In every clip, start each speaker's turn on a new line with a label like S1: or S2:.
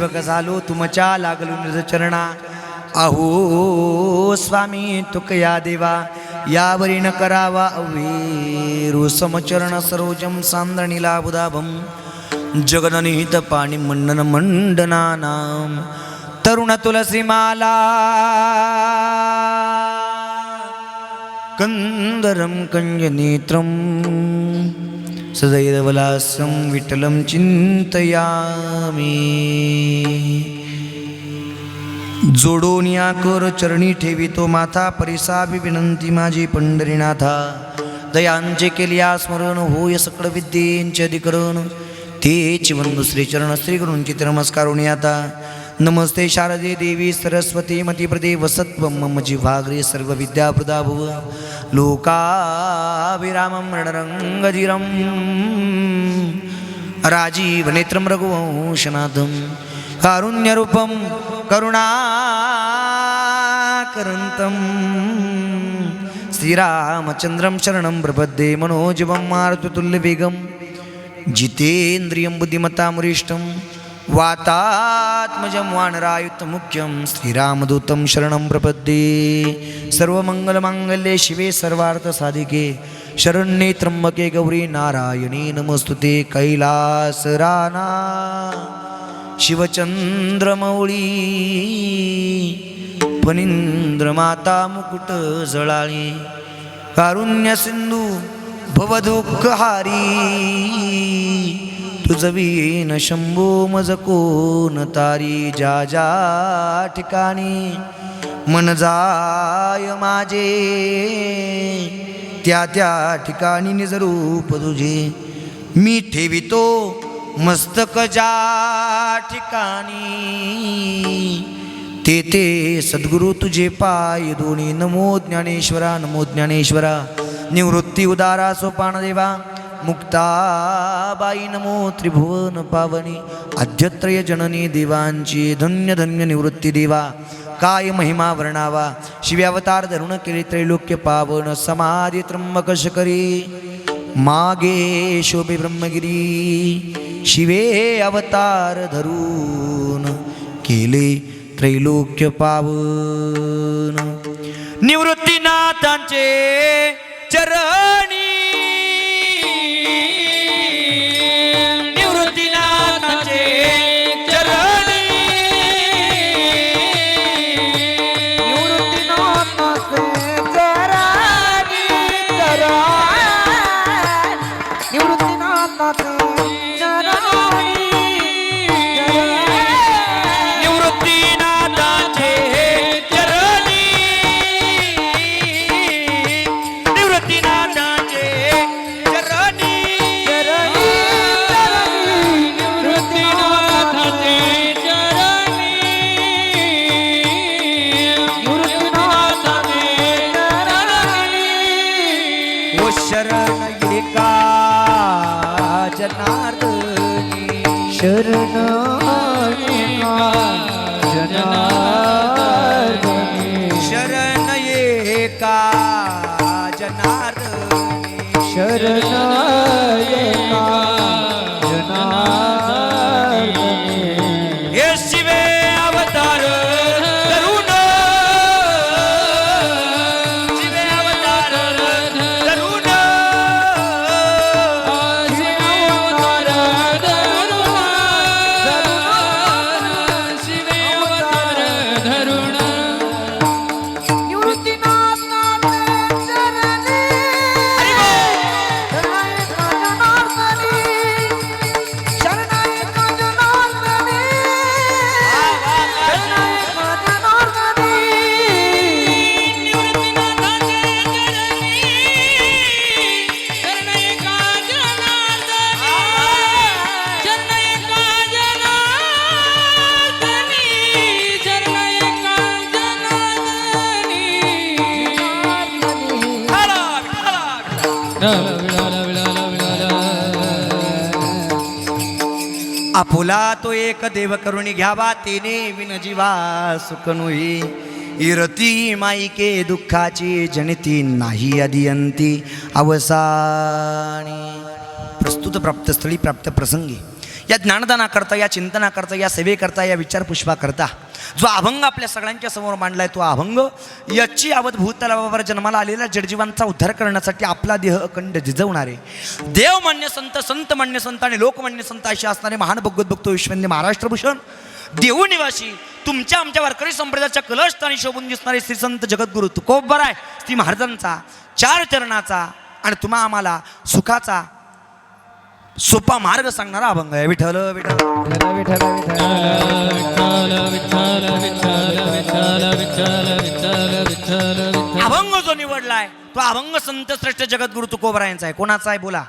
S1: सेवक झालो तुमच्या लागलो निज चरणा अहो स्वामी तुकया देवा यावरी न करावा अवेरू समचरण सरोजम सांद्रणीला बुधाभम जगननिहित पाणी मंडन मंडनानाम तरुण तुलसीमाला कंदरम कंजनेत्रम सदैरवलासं विठ्ठलं चिंतयामि जोडून या कर चरणी ठेवितो माथा परिसाभी विनंती माझी पंढरीनाथा दयांचे केलिया स्मरण होय सकळ विद्येंचे अधिकरण तेची वंदू श्रीचरण श्रीगुरूंची नमस्कारुणी आता नमस्ते शारदे देवी सरस्वती मतिप्रदे वसत्वं मम जिह्वाग्रे सर्व विद्याप्रदा भुव लोकाभिरामं रणरङ्गधीरं राजीवनेत्रं रघुवंशनाथं कारुण्यरूपं करुणाकरन्तं श्रीरामचन्द्रं शरणं प्रपद्ये मनोजवं मारुततुल्यवेगं जितेन्द्रियं बुद्धिमतामुरिष्टं वातात्मजं वानरायुतमुख्यं श्रीरामदूतं शरणं प्रपद्ये सर्वमङ्गलमाङ्गल्ये शिवे सर्वार्थसाधिके शरण्ये त्र्यम्बके गौरी नारायणी नमोस्तुते कैलासराना शिवचंद्रमौळी फणींद्रमाता मुकुट जळाळी कारुण्य सिंधू भवदुःखहारी तुझवीन शंभो मज कोण तारी ज्या ज्या ठिकाणी मन जाय माझे त्या त्या ठिकाणी निज रूप तुझे मी ठेवितो मस्तक ज्या ठिकाणी ते सद्गुरु तुझे पाय दोन्ही नमो ज्ञानेश्वरा नमो ज्ञानेश्वरा निवृत्ती उदारा सोपानदेवा मुक्ताबाई नमो त्रिभुवन पावनी आद्यत्रय जननी देवांची धन्य धन्य निवृत्ती देवा काय महिमा वर्णावा शिवे अवतार धरुण केले त्रैलोक्य पावन समाधी त्र्यंबक शकरी मागे शोभे ब्रह्मगिरी शिवे अवतार धरून केले त्रैलोक्य पावन निवृत्तीनाथांचे चरणी निवृत्तीनाथांचे चरणी
S2: निवृत्तीनाथांचे चरणी निवृत्तीनाथांचे शरण जनार्दनी
S1: शरण एका जनार्दनी
S2: शरण एका जनार्दनी
S1: हे शिवे अवतार धरुण शिवे अवतार धरुण आपुला तो एक देव करुणी घ्यावा तेने विन जीवा सुखनुही इरती माईके दुःखाची जनिती नाही अदियंती अवसानी प्रस्तुत प्राप्त स्थळी प्राप्त प्रसंगी या ज्ञानदानाकरता, या चिंतनाकरता, या सेवेकरता, या विचारपुष्पाकरता जो अभंग आपल्या सगळ्यांच्या समोर मांडलाय, तो अभंग याची आवत भूतलावर जन्माला आलेल्या जडजीवांचा उद्धार करण्यासाठी आपला देह अखंड झिजवणारे देवमान्य संत, संत मान्य संत आणि लोकमान्य संत असे असणारे महान भगवत भक्त विश्वंदी महाराष्ट्रभूषण देऊ निवासी तुमच्या आमच्या वारकरी संप्रदायाच्या कलशस्थानी शोभून दिसणारे श्री संत जगद्गुरु तुकोबराय श्री महाराजांचा 4 चरणाचा आणि तुम्हा आम्हाला सुखाचा सोपा मार्ग सांगणारा अभंग आहे. विठ्ठल विठ्ठल
S2: विठ्ठल विठ्ठल विठ्ठल
S1: अभंग जो निवडलाय तो अभंग संत श्रेष्ठ जगद्गुरु तुकोबरायांचा आहे. कोणाचा आहे बोला.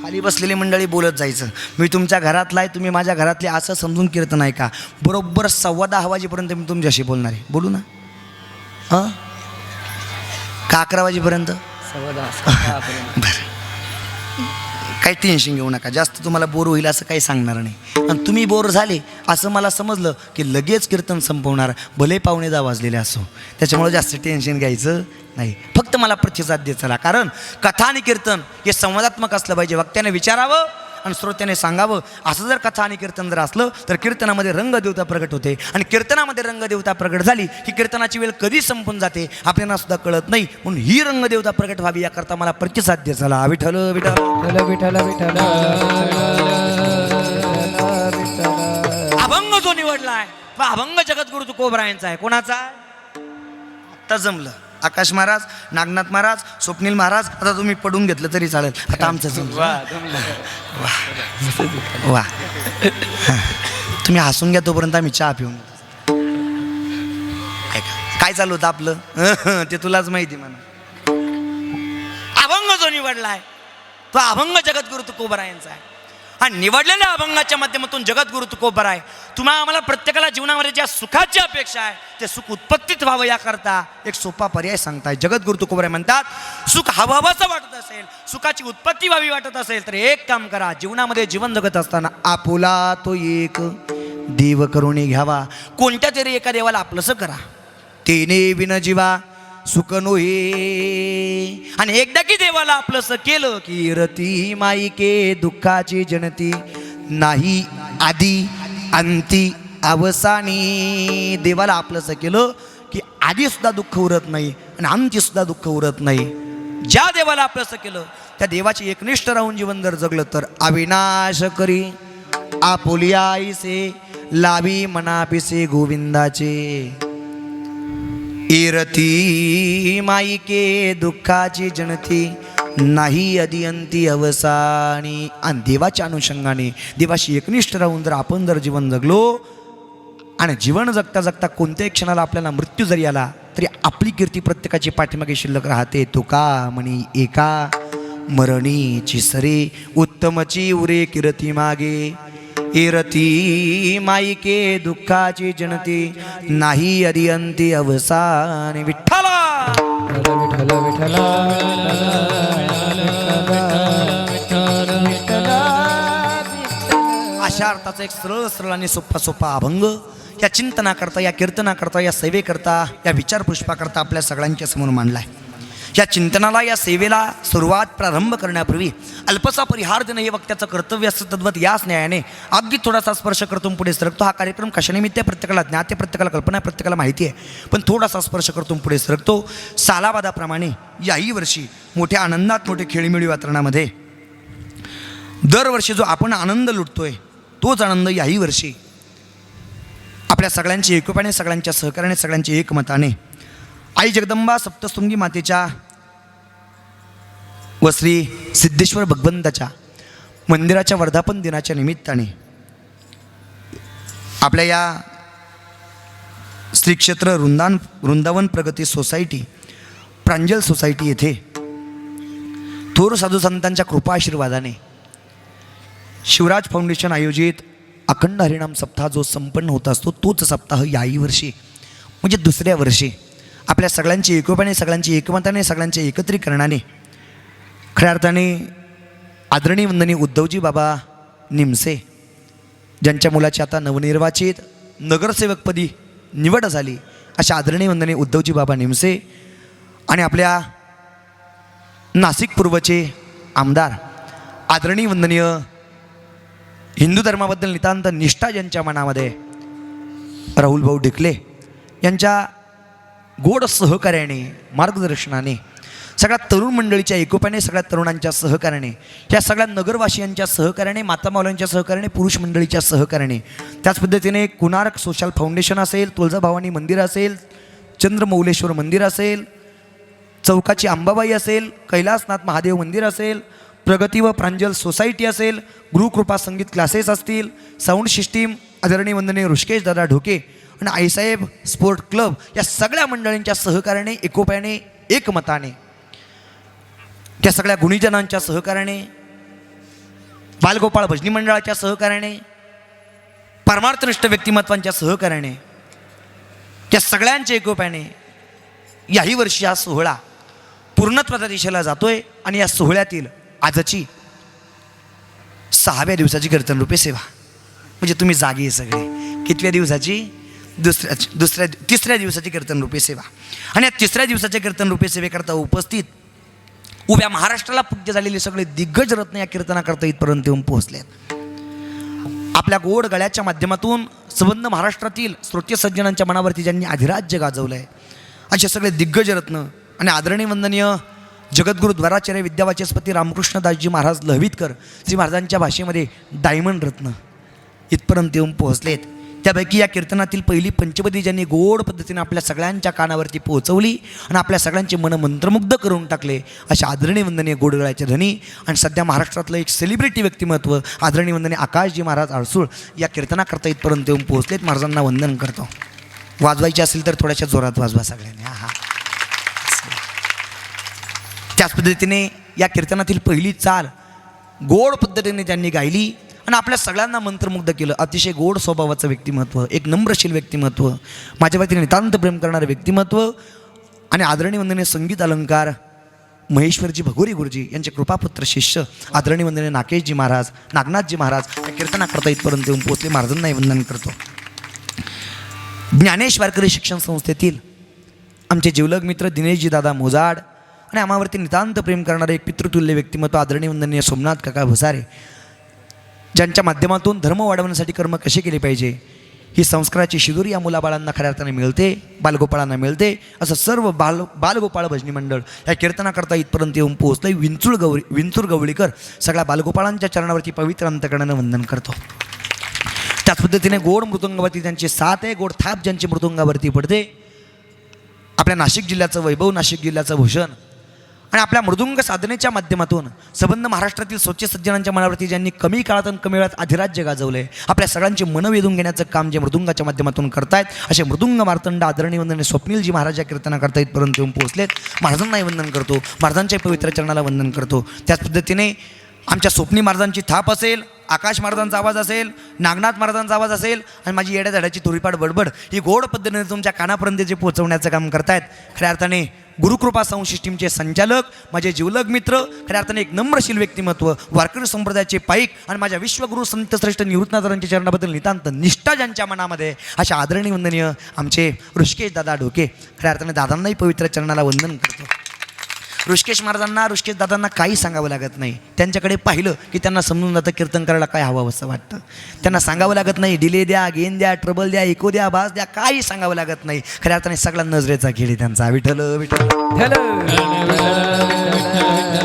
S1: खाली बसलेली मंडळी बोलत जायचं. मी तुमच्या घरातला आहे, तुम्ही माझ्या घरातले असं समजून कीर्तन आहे का. बरोबर 10:15 वाजेपर्यंत मी तुमच्याशी बोलणार आहे. बोलू ना. हां का 11 वाजेपर्यंत. बरं काही टेन्शन घेऊ नका. जास्त तुम्हाला बोर होईल असं काही सांगणार नाही. आणि तुम्ही बोर झाले असं मला समजलं की लगेच कीर्तन संपवणार, भले पावणे 10 वाजलेले असो. त्याच्यामुळे जास्त टेन्शन घ्यायचं नाही. फक्त मला प्रतिसाद देत चला. कारण कथा आणि कीर्तन हे संवादात्मक असलं पाहिजे. वक्त्याने विचारावं आणि श्रोत्याने सांगावं. असं जर कथा आणि कीर्तन जर असलं तर कीर्तनामध्ये रंगदेवता प्रगट होते. आणि कीर्तनामध्ये रंगदेवता प्रगट झाली की कीर्तनाची वेळ कधी संपून जाते आपल्याला सुद्धा कळत नाही. म्हणून ही रंगदेवता प्रगट व्हावी याकरता मला प्रतिसाद देत चला. विठ्ठल विठ्ठल
S2: विठ्ठल विठ्ठल
S1: अभंग जो निवडलाय तो अभंग जगद्गुरु तुकोबरायांचा आहे. कोणाचा. आत्ता जमलं. आकाश महाराज, नागनाथ महाराज, स्वप्नील महाराज. आता तुम्ही पडून घेतलं तरी चालेल. आता आमचं जमलं. वा तुम्ही हसून घ्या तोपर्यंत आम्ही चहा पिऊन. काय चालू होतं आपलं ते तुलाच माहिती म्हणा. अभंग जो निवडलाय तो अभंग जगद्गुरु तुकोबरायांचा आहे. आणि निवडलेल्या अभंगाच्या माध्यमातून जगद्गुरु तुकोबराय तुम्हा आम्हाला प्रत्येकाला जीवनामध्ये ज्या सुखाची अपेक्षा आहे ते सुख उत्पत्तीत व्हावं याकरता एक सोपा पर्याय सांगताय. जगद्गुरु तुकोबराय म्हणतात सुख हवाहवाचं वाटत असेल, सुखाची उत्पत्ती व्हावी वाटत असेल तर एक काम करा. जीवनामध्ये जीवन जगत असताना आपुला तो एक देव करून घ्यावा. कोणत्या तरी एका देवाला आपलंसं करा. तेने विन जीवा सुख नोहे. आणि एकदा की देवाला आपलंसं केलं की रती माईके दुःखाची जनती नाही आधी अंती अवसानी. देवाला आपलंसं केलं की आधी सुद्धा दुःख उरत नाही आणि अंती सुद्धा दुःख उरत नाही. ज्या देवाला आपलंसं केलं त्या देवाची एकनिष्ठ राहून जीवन जर जगलं तर अविनाश करी आपुलिया आईसे लावी मनापिसे गोविंदाचे. इरती माईके दुःखाची जनती नाही अदिअंती अवसानी. आणि देवाच्या अनुषंगाने देवाशी एकनिष्ठ राहून जर आपण जर जीवन जगलो आणि जीवन जगता जगता कोणत्याही क्षणाला आपल्याला मृत्यू जरी आला तरी आपली कीर्ती प्रत्येकाची पाठीमागे शिल्लक राहते. तुका म्हणी एका मरणीची सरे उत्तमची उरे कीर्ती मागे. इरती माईके दुःखाची जनती नाही अदिअंती अवसानी. विठ्ठला
S2: विठ्ठल विठ्ठल
S1: अशा अर्थाचा एक सरळ सरळ आणि सोपा अभंग या चिंतनाकरता, या कीर्तनाकरता, या सेवेकरता, या विचारपुष्पाकरता आपल्या सगळ्यांच्या समोर मांडलाय. या चिंतनाला, या सेवेला सुरुवात प्रारंभ करण्यापूर्वी अल्पसा परिहार देणं हे वक्त्याचं कर्तव्य असतं. तद्वत याच न्यायाने अगदी थोडासा स्पर्श करतो पुढे सरकतो. हा कार्यक्रम कशानिमित्त प्रत्येकाला ज्ञात आहे, प्रत्येकाला कल्पना आहे, प्रत्येकाला माहिती आहे. पण थोडासा स्पर्श करतो पुढे सरकतो. सालाबादाप्रमाणे याही वर्षी मोठ्या आनंदात, मोठे खेळीमेळी वातावरणामध्ये दरवर्षी जो आपण आनंद लुटतोय तोच आनंद याही वर्षी आपल्या सगळ्यांच्या एकोप्याने, सगळ्यांच्या सहकार्याने, सगळ्यांच्या एकमताने आई जगदंबा सप्तशृंगी मातेच्या व श्री सिद्धेश्वर भगवंताच्या मंदिराच्या वर्धापन दिनाच्या निमित्ताने आपल्या या श्री क्षेत्र वृंदावन प्रगती सोसायटी, प्रांजल सोसायटी येथे थोर साधू संतांच्या कृपा आशीर्वादाने शिवराज फाउंडेशन आयोजित अखंड हरिनाम सप्ताह जो संपन्न होत असतो तोच सप्ताह याही वर्षी म्हणजे दुसऱ्या वर्षी आपल्या सगळ्यांची एकोप्याने, सगळ्यांची एकमताने, सगळ्यांच्या एकत्रीकरणाने खऱ्या अर्थाने आदरणीय वंदनीय उद्धवजी बाबा निमसे ज्यांच्या मुलाची आता नवनिर्वाचित नगरसेवकपदी निवड झाली अशा आदरणीय वंदनीय उद्धवजी बाबा निमसे आणि आपल्या नाशिक पूर्वचे आमदार आदरणीय वंदनीय हिंदू धर्माबद्दल नितांत निष्ठा ज्यांच्या मनामध्ये, राहुल भाऊ ढिकले यांच्या गोड सहकार्याने, मार्गदर्शनाने, सगळ्या तरुण मंडळीच्या एकोप्याने, सगळ्या तरुणांच्या सहकार्याने, या सगळ्या नगरवासियांच्या सहकार्याने, माता मावल्यांच्या सहकार्याने, पुरुष मंडळीच्या सहकार्याने, त्याच पद्धतीने कुणारक सोशल फाउंडेशन असेल, तुळजाभवानी मंदिर असेल, चंद्रमौलेश्वर मंदिर असेल, चौकाची अंबाबाई असेल, कैलासनाथ महादेव मंदिर असेल, प्रगती व प्रांजल सोसायटी असेल, गुरुकृपा संगीत क्लासेस असतील, साऊंड सिस्टीम आदरणीय वंदनीय ऋषिकेश दादा ढोके आणि आईसाहेब स्पोर्ट क्लब, या सगळ्या मंडळींच्या सहकार्याने, एकोप्याने, एकमताने, त्या सगळ्या गुणीजनांच्या सहकार्याने, बालगोपाळ भजनी मंडळाच्या सहकार्याने, परमार्थनिष्ठ व्यक्तिमत्वांच्या सहकार्याने, त्या सगळ्यांच्या एकोप्याने याही वर्षी हा सोहळा पूर्णत्वाच्या दिशेला जातोय. आणि या सोहळ्यातील आजची 6व्या दिवसाची कीर्तनरूपी सेवा, म्हणजे तुम्ही जागी आहे सगळे. कितव्या दिवसाची? तिसऱ्या दिवसाची कीर्तनरूपी सेवा. आणि या तिसऱ्या दिवसाच्या कीर्तनरूपी सेवेकरता उपस्थित उभ्या महाराष्ट्राला पूज्य झालेले सगळे दिग्गज रत्न या कीर्तनाकरता इथपर्यंत येऊन पोहोचलेत. आपल्या गोड गळ्याच्या माध्यमातून संबंध महाराष्ट्रातील श्रोत्य सज्जनांच्या मनावरती ज्यांनी अधिराज्य गाजवलं आहे असे सगळे दिग्गज रत्न आणि आदरणीय वंदनीय जगद्गुरु द्वाराचार्य विद्यावाचस्पती रामकृष्णदासजी महाराज लहवीतकर श्री महाराजांच्या भाषेमध्ये डायमंड रत्न इथपर्यंत येऊन पोहोचलेत. त्यापैकी या कीर्तनातील पहिली पंचपदी ज्यांनी गोड पद्धतीने आपल्या सगळ्यांच्या कानावरती पोहोचवली आणि आपल्या सगळ्यांचे मन मंत्रमुग्ध करून टाकले अशा आदरणीय वंदनीय गोडगळ्याचे धनी आणि सध्या महाराष्ट्रातलं एक सेलिब्रिटी व्यक्तिमत्व आदरणीय वंदनीय आकाशजी महाराज आळसूळ या कीर्तनाकरता इथपर्यंत येऊन पोहोचलेत. महाराजांना वंदन करतो. वाजवायचे असेल तर थोड्याशा जोरात वाजवा सगळ्यांनी. हा. त्याच पद्धतीने या कीर्तनातील पहिली चाल गोड पद्धतीने त्यांनी गायली आणि आपल्या सगळ्यांना मंत्रमुग्ध केलं. अतिशय गोड स्वभावाचं व्यक्तिमत्व, एक नम्रशील व्यक्तिमत्व, माझ्या वतीने नितांत प्रेम करणारं व्यक्तिमत्व आणि आदरणीय वंदनीय संगीत अलंकार महेश्वरजी भगोरी गुरुजी यांचे कृपापुत्र शिष्य आदरणीय वंदनीय नाकेशजी महाराज, नागनाथजी महाराज या कीर्तनाकरता इथपर्यंत येऊन पोहोचले. महाराजांनाही वंदन करतो. ज्ञानेश वारकरी शिक्षण संस्थेतील आमचे जिवलग मित्र दिनेशजी दादा मोजाड आणि आम्हावरती नितांत प्रेम करणारे एक पितृतुल्य व्यक्तिमत्व आदरणीय वंदनीय सोमनाथ काका भुसारे, ज्यांच्या माध्यमातून धर्म वाढवण्यासाठी कर्म कसे केले पाहिजे ही संस्काराची शिदोरी या मुलाबाळांना खऱ्या अर्थाने मिळते, बालगोपाळांना मिळते. असं सर्व बालगोपाळ भजनी मंडळ या कीर्तनाकरता इथपर्यंत येऊन पोहोचलं. विंचूर गवळीकर सगळ्या बालगोपाळांच्या चरणावरती पवित्र अंतकरणानं वंदन करतो. त्याच पद्धतीने गोड मृदुंगावरती त्यांची साथ आहे, गोड थाप ज्यांची मृदुंगावरती पडते. आपल्या नाशिक जिल्ह्याचं वैभव, नाशिक जिल्ह्याचं भूषण आणि आपल्या मृदुंग साधनेच्या माध्यमातून संबंध महाराष्ट्रातील स्वच्छ सज्जनांच्या मनावरती ज्यांनी कमी काळात आणि कमी वेळात अधिराज्य गाजवलं आहे, आपल्या सगळ्यांची मनं वेधून घेण्याचं काम जे मृदुंगाच्या माध्यमातून करतायत असे मृदुंग मार्तंड आदरणीय वंदनीय स्वप्नीलजी महाराज या कीर्तनाकरता इथपर्यंत येऊन पोहोचलेत. महाराजांनाही वंदन करतो, महाराजांच्या पवित्र चरणाला वंदन करतो. त्याच पद्धतीने आमच्या स्वप्नी महाराजांची थाप असेल, आकाश महाराजांचा आवाज असेल, नागनाथ महाराजांचा आवाज असेल आणि माझी येड्या झाडाची थोडीपाड बडबड ही गोड पद्धतीने तुमच्या कानापर्यंत जे पोहोचवण्याचं काम करतायत. खऱ्या अर्थाने गुरुकृपा साऊंड सिस्टीमचे संचालक, माझे जिवलग मित्र, खऱ्या अर्थाने एक नम्रशील व्यक्तिमत्व, वारकरी संप्रदायाचे पाईक आणि माझ्या विश्वगुरु संत श्रेष्ठ निवृत्तनाथांच्या चरणाबद्दल नितांत निष्ठा ज्यांच्या मनामध्ये अशा आदरणीय वंदनीय आमचे ऋषिकेश दादा ढोके, खऱ्या अर्थाने दादांनाही पवित्र चरणाला वंदन करतो. ऋषिकेश महाराजांना, ऋषिकेश दादांना काही सांगावं लागत नाही. त्यांच्याकडे पाहिलं की त्यांना समजून जातं कीर्तन करायला काय हवं असं वाटतं. त्यांना सांगावं लागत नाही. डिले द्या, गेन द्या, ट्रबल द्या, इको द्या, बास द्या, काही सांगावं लागत नाही. खऱ्या अर्थाने सगळा नजरेचा खेळ आहे त्यांचा. विठ्ठल विठ्ठल
S3: विठ्ठल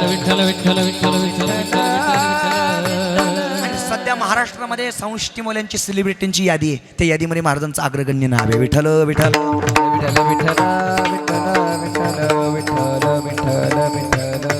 S3: विठ्ठल विठ्ठल विठ्ठल.
S1: आणि सध्या महाराष्ट्रामध्ये साऊंड सिस्टीमवाल्यांची सेलिब्रिटींची यादी आहे. त्या यादीमध्ये महाराजांचं अग्रगण्य नाव आहे. विठ्ठल विठ्ठल
S2: विठ्ठल विठ्ठल विठ्ठल विठ्ठल विठ्ठल विठ्ठल.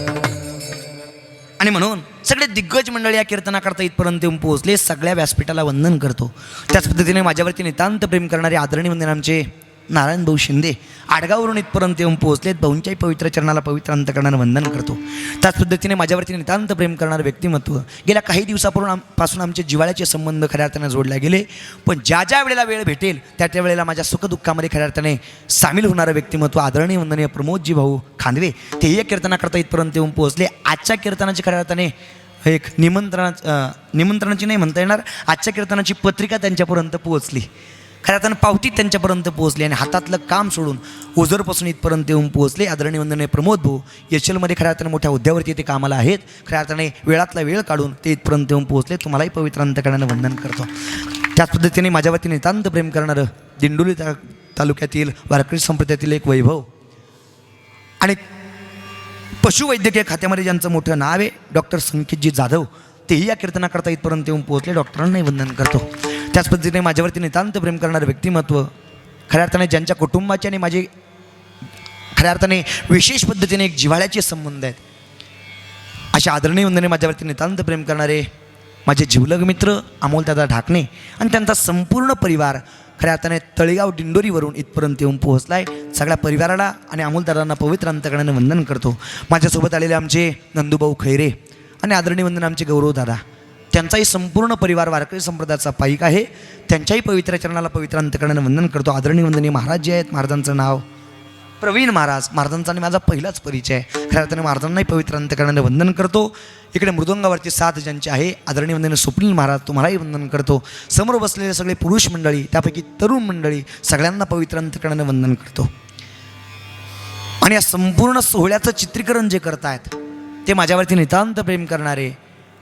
S1: आणि म्हणून सगळे दिग्गज मंडळी या कीर्तनाकरता इथपर्यंत येऊन पोहोचले. सगळ्या व्यासपीठाला वंदन करतो. त्याच पद्धतीने माझ्यावरती नितांत प्रेम करणारे आदरणीय वंदन आमचे नारायण भाऊ शिंदे आडगाववरून इथपर्यंत येऊन पोहोचलेत. भाऊंच्याही पवित्र चरणाला पवित्र अंतकरणानं वंदन करतो. त्याच पद्धतीने माझ्यावरती नितांत प्रेम करणारं व्यक्तिमत्व गेल्या काही दिवसापासून आमचे जिव्हाळ्याचे संबंध खऱ्या अर्थाने जोडले गेले. पण ज्या ज्या वेळेला वेळ भेटेल त्या वेळेला माझ्या सुखदुःखामध्ये खऱ्या अर्थाने सामील होणारं व्यक्तिमत्व आदरणीय वंदनीय प्रमोदजी भाऊ खांदवे तेही या कीर्तनाकरता इथपर्यंत येऊन पोहोचले. आजच्या कीर्तनाची खऱ्या अर्थाने एक निमंत्रणाची नाही म्हणता येणार, आजच्या कीर्तनाची पत्रिका त्यांच्यापर्यंत पोहोचली. खऱ्या अर्थानं पावतीत त्यांच्यापर्यंत पोहोचले आणि हातातलं काम सोडून ओझरपासून इथपर्यंत येऊन पोहोचले. आदरणीय वंदनीय प्रमोद भाऊ एचएलमध्ये खऱ्या अर्थानं मोठ्या हुद्द्यावरती ते कामाला आहेत. खऱ्या अर्थाने वेळातला वेळ काढून ते इथपर्यंत येऊन पोहोचले. तुम्हालाही पवित्र अंतकरणानं वंदन करतो. त्याच पद्धतीने माझ्यावरती नितांत प्रेम करणारं दिंडोली तालुक्यातील वारकरी संप्रदायातील एक वैभव आणि पशुवैद्यकीय खात्यामध्ये ज्यांचं मोठं नाव आहे डॉक्टर संकेतजी जाधव, तेही या कीर्तनाकरता इथपर्यंत येऊन पोहोचले. डॉक्टरांनाही वंदन करतो. त्याच पद्धतीने माझ्यावरती नितांत प्रेम करणारं व्यक्तिमत्व, खऱ्या अर्थाने ज्यांच्या कुटुंबाचे आणि माझे खऱ्या अर्थाने विशेष पद्धतीने एक जिव्हाळ्याचे संबंध आहेत, अशा आदरणीय वंदने माझ्यावरती नितांत प्रेम करणारे माझे जिवलग मित्र अमोलदादा ढाकणे आणि त्यांचा संपूर्ण परिवार खऱ्या अर्थाने तळेगाव दिंडोरीवरून इथपर्यंत येऊन पोहोचला आहे. सगळ्या परिवाराला आणि अमोलदादांना पवित्र अंतकरणाने वंदन करतो. माझ्यासोबत आलेले आमचे नंदूभाऊ खैरे आणि आदरणीय वंदन आमचे गौरवदादा, त्यांचाही संपूर्ण परिवार वारकरी संप्रदायाचा पाईक आहे. त्यांच्याही पवित्र चरणाला पवित्र अंतकरणाने वंदन करतो. आदरणीय वंदनीय महाराज जे आहेत, महाराजांचं नाव प्रवीण महाराज, महाराजांचा आणि माझा पहिलाच परिचय आहे. खऱ्या अर्थाने महाराजांनाही पवित्र अंतकरणाने वंदन करतो. इकडे मृदंगावरती साथ ज्यांचे आहे आदरणीय वंदनीय स्वप्नील महाराज, तुम्हालाही वंदन करतो. समोर बसलेले सगळे पुरुष मंडळी, त्यापैकी तरुण मंडळी, सगळ्यांना पवित्र अंतकरणाने वंदन करतो. आणि या संपूर्ण सोहळ्याचं चित्रीकरण जे करतायत ते माझ्यावरती नितांत प्रेम करणारे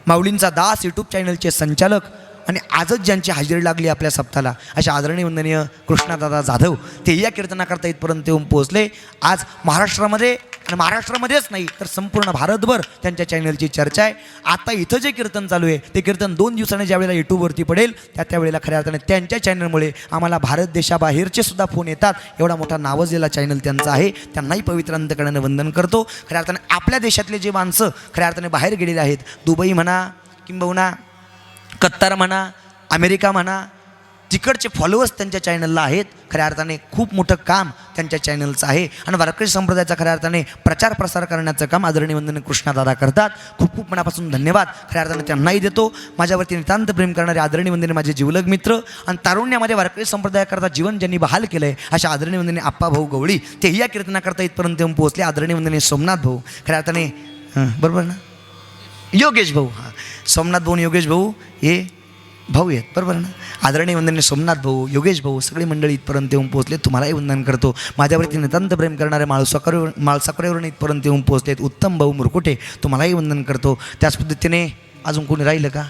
S1: माऊलींचा दास यूट्यूब चॅनलचे संचालक आणि आजच ज्यांची हजेरी लागली आपल्या सप्ताहाला अशा आदरणीय वंदनीय कृष्णादादा जाधव, ते या कीर्तनाकरता इथपर्यंत येऊन पोहोचले. आज महाराष्ट्रामध्ये आणि महाराष्ट्रामध्येच नाही तर संपूर्ण भारतभर त्यांच्या चॅनलची चर्चा आहे. आता इथं जे कीर्तन चालू आहे ते कीर्तन 2 दिवसांनी ज्यावेळेला यूट्यूबवरती पडेल त्यावेळेला खऱ्या अर्थाने त्यांच्या चॅनलमुळे आम्हाला भारत देशाबाहेरचे सुद्धा फोन येतात. एवढा मोठा नावाजलेला चॅनल त्यांचा आहे. त्यांनाही पवित्र अंतकरणाने वंदन करतो. खऱ्या अर्थाने आपल्या देशातले जे माणसं खऱ्या अर्थाने बाहेर गेलेले आहेत, दुबई म्हणा किंबहुना कत्तार म्हणा, अमेरिका म्हणा, तिकडचे फॉलोअर्स त्यांच्या चॅनलला आहेत. खऱ्या अर्थाने खूप मोठं काम त्यांच्या चॅनलचं आहे आणि वारकरी संप्रदायाचा खऱ्या अर्थाने प्रचार प्रसार करण्याचं काम आदरणीय वंदनीय कृष्णादादा करतात. खूप खूप मनापासून धन्यवाद खऱ्या अर्थाने त्यांनाही देतो. माझ्यावरती नितांत प्रेम करणारे आदरणीय वंदनीय माझे जिवलग मित्र आणि तारुण्यामध्ये वारकरी संप्रदायाकरता जीवन ज्यांनी बहाल केलं आहे अशा आदरणीय वंदनीय आप्पा भाऊ गवळी, तेही या कीर्तनाकरता इथपर्यंत येऊन पोहोचले. आदरणीय वंदनीय सोमनाथ भाऊ, खऱ्या अर्थाने बरोबर ना, योगेश भाऊ, हां सोमनाथ भाऊ योगेश भाऊ हे भाऊ आहेत बरोबर ना. आदरणीय वंदनीय सोमनाथ भाऊ, योगेश भाऊ, सगळी मंडळी इथपर्यंत येऊन पोहोचले. तुम्हालाही वंदन करतो. माझ्यावरती नितांत प्रेम करणारे माळसाकरेवरून इथपर्यंत येऊन पोहोचलेत उत्तम भाऊ मुरकुटे, तुम्हालाही वंदन करतो. त्याच पद्धतीने अजून कोणी राहिलं का?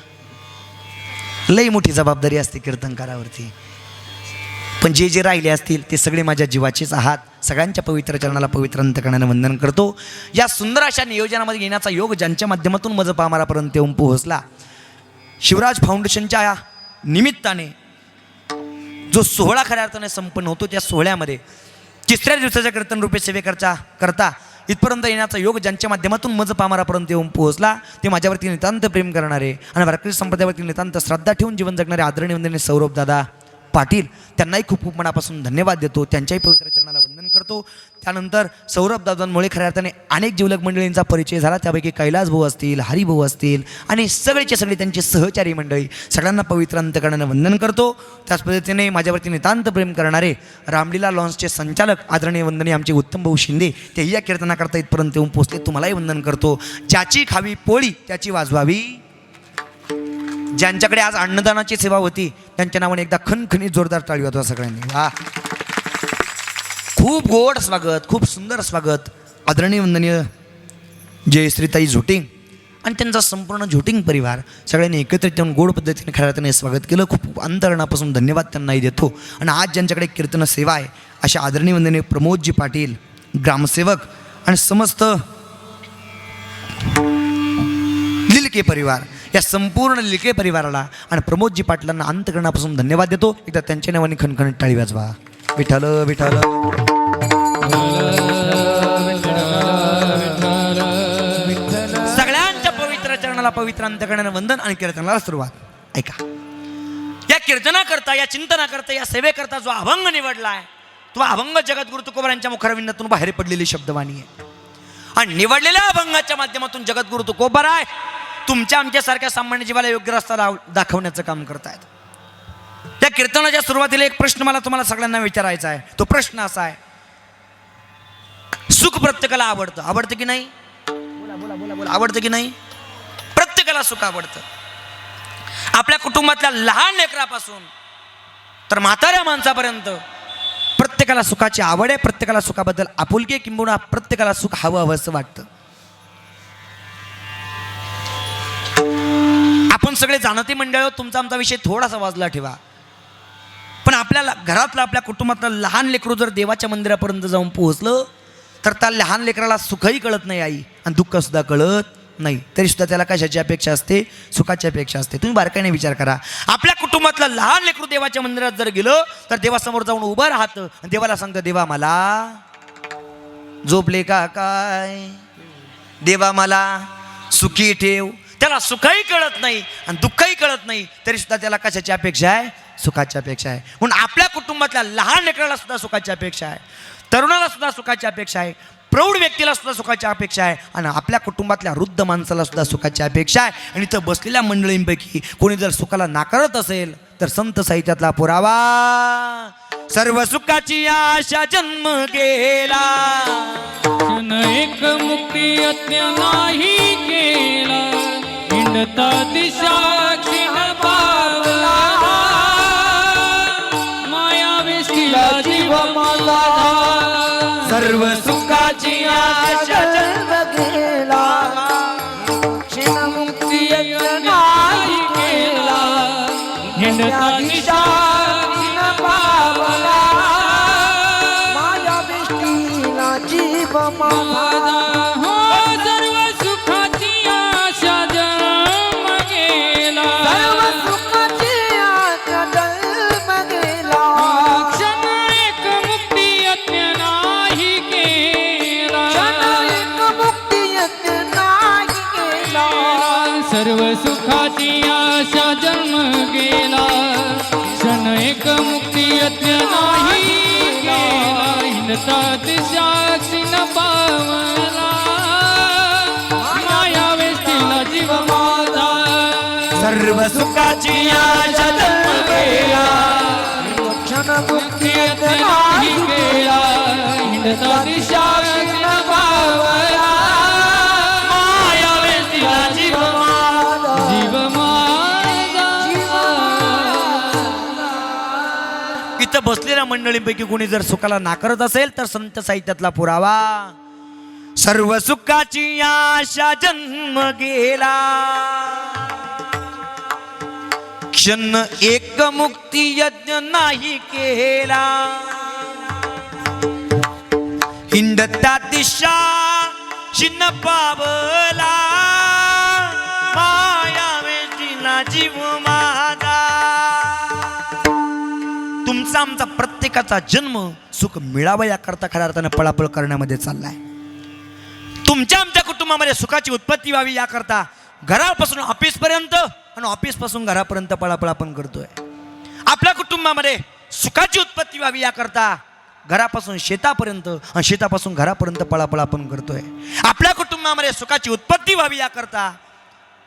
S1: लई मोठी जबाबदारी असते कीर्तनकारावरती, पण जे जे राहिले असतील ते सगळे माझ्या जीवाचेच आहात. सगळ्यांच्या पवित्र चरणाला पवित्र अंतकरणाने वंदन करतो. या सुंदर अशा नियोजनामध्ये येण्याचा योग ज्यांच्या माध्यमातून मजपा आम्हालापर्यंत येऊन पोहोचला, शिवराज फाउंडेशनच्या निमित्ताने जो सोहळा खऱ्या अर्थाने संपन्न होतो, त्या सोहळ्यामध्ये 3ऱ्या दिवसाच्या कीर्तन रूपे सेवेकरता इथपर्यंत येण्याचा योग ज्यांच्या माध्यमातून मजपा आम्हालापर्यंत येऊन पोहोचला, ते माझ्यावरती नितांत प्रेम करणारे आणि वारकरी संप्रदायावरती नितांत श्रद्धा ठेवून जीवन जगणारे आदरणीय वंदनीय सौरभदादा पाटील, त्यांनाही खूप खूप मनापासून धन्यवाद देतो. त्यांच्याही पवित्र चरणाला वंदन करतो. त्यानंतर सौरभदादांमुळे खऱ्या अर्थाने अनेक जिवलग मंडळींचा परिचय झाला. त्यापैकी कैलास भाऊ असतील, हरिभाऊ असतील आणि सगळेचे सगळे त्यांचे सहचारी मंडळी, सगळ्यांना पवित्र अंतकरणाने वंदन करतो. त्याच पद्धतीने माझ्यावरती नितांत प्रेम करणारे रामलीला लॉन्सचे संचालक आदरणीय वंदनीय आमचे उत्तम भाऊ शिंदे, तेही या कीर्तनाकरता इथपर्यंत येऊन पोहोचले. तुम्हालाही वंदन करतो. ज्याची खावी पोळी त्याची वाजवावी. ज्यांच्याकडे आज अन्नदानाची सेवा होती त्यांच्या नावाने एकदा खणखणीत जोरदार टाळी वाजवा सगळ्यांनी. वा, खूप गोड स्वागत, खूप सुंदर स्वागत. आदरणीय वंदनीय जयश्रीताई झोटिंग आणि त्यांचा संपूर्ण झोटिंग परिवार सगळ्यांनी एकत्रित येऊन गोड पद्धतीने खऱ्या अर्थाने स्वागत केलं. खूप खूप अंतकरणापासून धन्यवाद त्यांनाही देतो. आणि आज ज्यांच्याकडे कीर्तन सेवा आहे अशा आदरणीय वंदनीय प्रमोदजी पाटील ग्रामसेवक आणि समस्त लिलके परिवार, या संपूर्ण लिलके परिवाराला आणि प्रमोदजी पाटलांना अंतकरणापासून धन्यवाद देतो. एकदा त्यांच्या नावाने खणखणीत टाळी वाजवा. विठ्ठल विठ्ठल. सगळ्यांच्या पवित्र चरणाला पवित्र अंतकरणाने वंदन आणि कीर्तनाला सुरुवात. ऐका, या कीर्तनाकरता, या चिंतनाकरता, या सेवेकरता जो अभंग निवडलाय तो अभंग जगद्गुरु तुकोबारांच्या मुखरविंदातून बाहेर पडलेली शब्दवाणी आहे. आणि निवडलेल्या अभंगाच्या माध्यमातून जगद्गुरु तुकोबाराय तुमच्या आमच्यासारख्या सामान्य जीवाला योग्य रस्ता दाखवण्याचं काम करतायत. त्या कीर्तनाच्या सुरुवातीला एक प्रश्न मला तुम्हाला सगळ्यांना विचारायचा आहे. तो प्रश्न असा आहे, सुख प्रत्येकाला आवडतं, आवडतं की नाही? बोला बोला बोला बोला, आवडतं की नाही? प्रत्येकाला सुख आवडतं. आपल्या कुटुंबातल्या लहान लेकरापासून तर म्हाताऱ्या माणसापर्यंत प्रत्येकाला सुखाची आवड आहे, प्रत्येकाला सुखाबद्दल आपुलकी आहे, किंबहुना प्रत्येकाला सुख हवं असं वाटतं. आपण सगळे जाणते मंडळ, तुमचा आमचा विषय थोडासा बाजूला ठेवा, पण आपल्याला घरातलं आपल्या कुटुंबातलं लहान लेकरू जर देवाच्या मंदिरापर्यंत जाऊन पोहोचलं तर त्या लहान लेकराला सुखही कळत नाही आई आणि दुःख सुद्धा कळत नाही, तरी सुद्धा त्याला कशाची अपेक्षा असते? सुखाची अपेक्षा असते. तुम्ही बारकाईने विचार करा, आपल्या कुटुंबातलं लहान लेकरू देवाच्या मंदिरात जर गेलं तर देवासमोर जाऊन उभं राहतं आणि देवाला सांगतं, देवा मला झोपले का काय, देवा मला सुखी ठेव. त्याला सुखही कळत नाही आणि दुःखही कळत नाही, तरी सुद्धा त्याला कशाची अपेक्षा आहे? सुखाची अपेक्षा आहे. म्हणून आपल्या कुटुंबातल्या लहान लेकराला सुद्धा सुखाची अपेक्षा आहे, तरुणाला सुद्धा सुखाची अपेक्षा आहे, प्रौढ व्यक्तीला सुद्धा सुखाची अपेक्षा आहे, आणि आपल्या कुटुंबातल्या वृद्ध माणसाला सुद्धा सुखाची अपेक्षा आहे. आणि इथं बसलेल्या मंडळींपैकी कोणी जर सुखाला नाकारत असेल तर संत साहित्यातला पुरावा, सर्व सुखाची आशा जन्म गेला,
S3: क्षण एक मुक्ती यज्ञ नाही केला, हिंडता दिशा क्षीण पावला, माया वेष्टीला जीव मला,
S1: सर्व सुखाची आशा जन्म गेला,
S3: क्षण मुक्ती यज्ञ नाही केला, हिंडता दिशा क्षीण पावला,
S2: माझ्या बेष्टीला जीव माझा,
S3: हो सर्व सुखाची आशा जन्म गेला,
S2: सर्व सुखाची आशा जन्म गेला,
S3: क्षण एक मुक्ती यज्ञ नाही केला,
S2: क्षण एक मुक्ती यज्ञ नाही केला,
S3: सर्व सुखाची आशा जन्म गेला, क्षण एक मुक्ती यज्ञ नाही केला, हिंडता दिशा क्षीण पावला, माया वेष्टीला जीव माझा,
S1: सर्व सुखाची आशा जन्म गेला,
S2: क्षण मुक्ती
S3: यज्ञ नाही केला, हिंडता दिशा क्षीण पावला, माया वेष्टीला जीव माझा, जीव माझा.
S1: इथं बसलेल्या मंडळींपैकी कोणी जर सुखाला नाकारत असेल तर संत साहित्यातला पुरावा, सर्व सुखाची आशा जन्म गेला, क्षण एक मुक्ती यज्ञ नाही केला, हिंडता दिशा चिन्ह पावला, माया वेष्टीला जीव माझा. तुमचा आमचा प्रत्येकाचा जन्म सुख मिळावं याकरता खऱ्या अर्थानं पळापळ करण्यामध्ये चाललाय. तुमच्या आमच्या कुटुंबामध्ये सुखाची उत्पत्ती व्हावी याकरता घरापासून ऑफिसपर्यंत आणि ऑफिसपासून घरापर्यंत पळापळ आपण करतोय. आपल्या कुटुंबामध्ये सुखाची उत्पत्ती व्हावी याकरता घरापासून शेतापर्यंत आणि शेतापासून घरापर्यंत पळापळ आपण करतोय. आपल्या कुटुंबामध्ये सुखाची उत्पत्ती व्हावी याकरता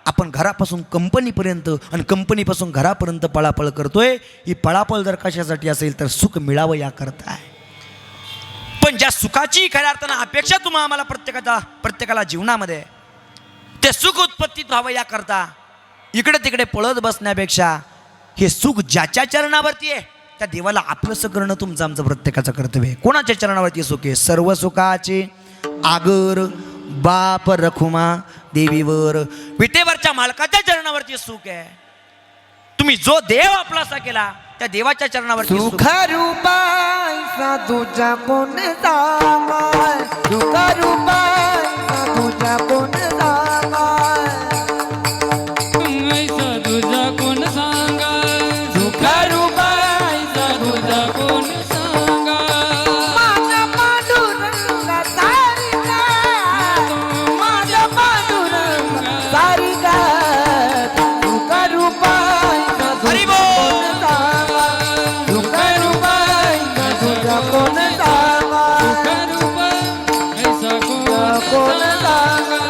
S1: आपण घरापासून कंपनीपर्यंत आणि कंपनीपासून घरापर्यंत पळापळ करतोय. ही पळापळ जर कशासाठी असेल तर सुख मिळावं याकरता आहे. पण ज्या सुखाची खऱ्या अर्थानं अपेक्षा तुम्हा आम्हाला प्रत्येकाला जीवनामध्ये, ते सुख उत्पत्तीत व्हावं याकरता इकडे तिकडे पळत बसण्यापेक्षा हे सुख ज्याच्या चरणावरती आहे त्या देवाला आपलंसं करणं तुमचं आमचं प्रत्येकाचं कर्तव्य आहे. कोणाच्या चरणावरती सुख आहे? सर्व सुखाचे आगर बाप रखुमा देवीवर, विटेवरच्या मालकाच्या चरणावरती सुख आहे. तुम्ही जो देव आपलासा केला त्या देवाच्या चरणावरती सुख.
S2: सुखरूपा तुझ्या कोण जामाय, सुखरूपा तुझ्या कोण जामाय,
S3: ऐसा तुझा कोण सांगा, सुखरूपा ऐसा तुझा कोण सांगा,
S2: माझ्या पांडुरंगा सारिका, माझ्या पांडुरंगा सारिका, सुखरूपा
S1: हरी बोल.
S2: सुखरूपा तुझ्या कोण जामाय,
S3: सुखरूपा ऐसा
S2: कोण
S3: सांगा,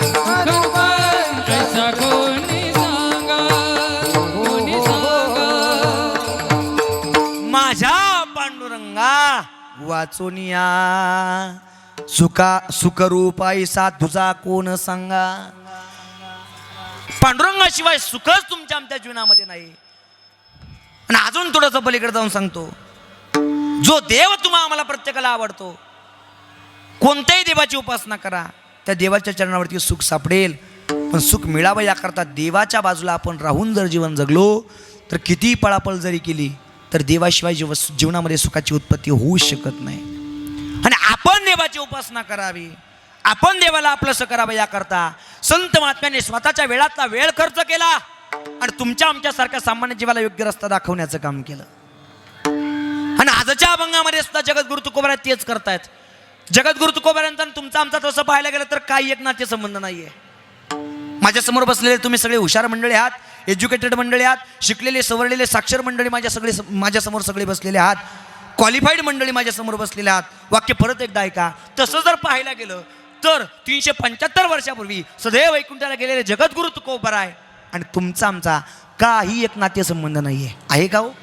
S3: सुखरूपा ऐसा कोणी सांगा, कोणी सांगा.
S1: माझ्या पांडुरंगा वाचोनिया सुखरूपाईसा तुझा कोण सांगा. पांडुरंगाशिवाय सुखच तुमच्या आमच्या जीवनामध्ये नाही. आणि अजून थोडंसं पलीकडे जाऊन सांगतो, जो देव तुम्हा आम्हाला प्रत्येकाला आवडतो, कोणत्याही देवाची उपासना करा, त्या देवाच्या चरणावरती सुख सापडेल. पण सुख मिळावं याकरता देवाच्या बाजूला आपण राहून जर जीवन जगलो तर कितीही पळापळ जरी केली तर देवाशिवाय जीवनामध्ये सुखाची उत्पत्ती होऊ शकत नाही. आणि आपण देवाची उपासना करावी, आपण देवाला आपलंसं करावं याकरता संत महात्म्याने स्वतःच्या वेळातला वेळ खर्च केला आणि तुमच्या आमच्यासारख्या सामान्य जीवाला योग्य रस्ता दाखवण्याचं काम केलं. आणि आजच्या अभंगामध्ये सुद्धा जगद्गुरु तुकोबाराय तेच करतायत. जगद्गुरु तुकोबारायांचा तुमचा आमचा तसं पाहायला गेलं तर काही एक नाते संबंध नाहीये. माझ्यासमोर बसलेले तुम्ही सगळे हुशार मंडळी आहात, एज्युकेटेड मंडळी आहात, शिकलेले सवरलेले साक्षर मंडळी माझ्यासमोर सगळे बसलेले आहात, क्वालिफाईड मंडळी माझ्यासमोर बसलेले आहात. वाक्य परत एकदा ऐका. तसं जर पाहायला गेलं तर 375 वर्षापूर्वी सदैव वैकुंठाला गेलेले जगद्गुरु तुकोबाराय आणि तुमचा आमचा काही एक नातेसंबंध नाहीये. आहे का हो?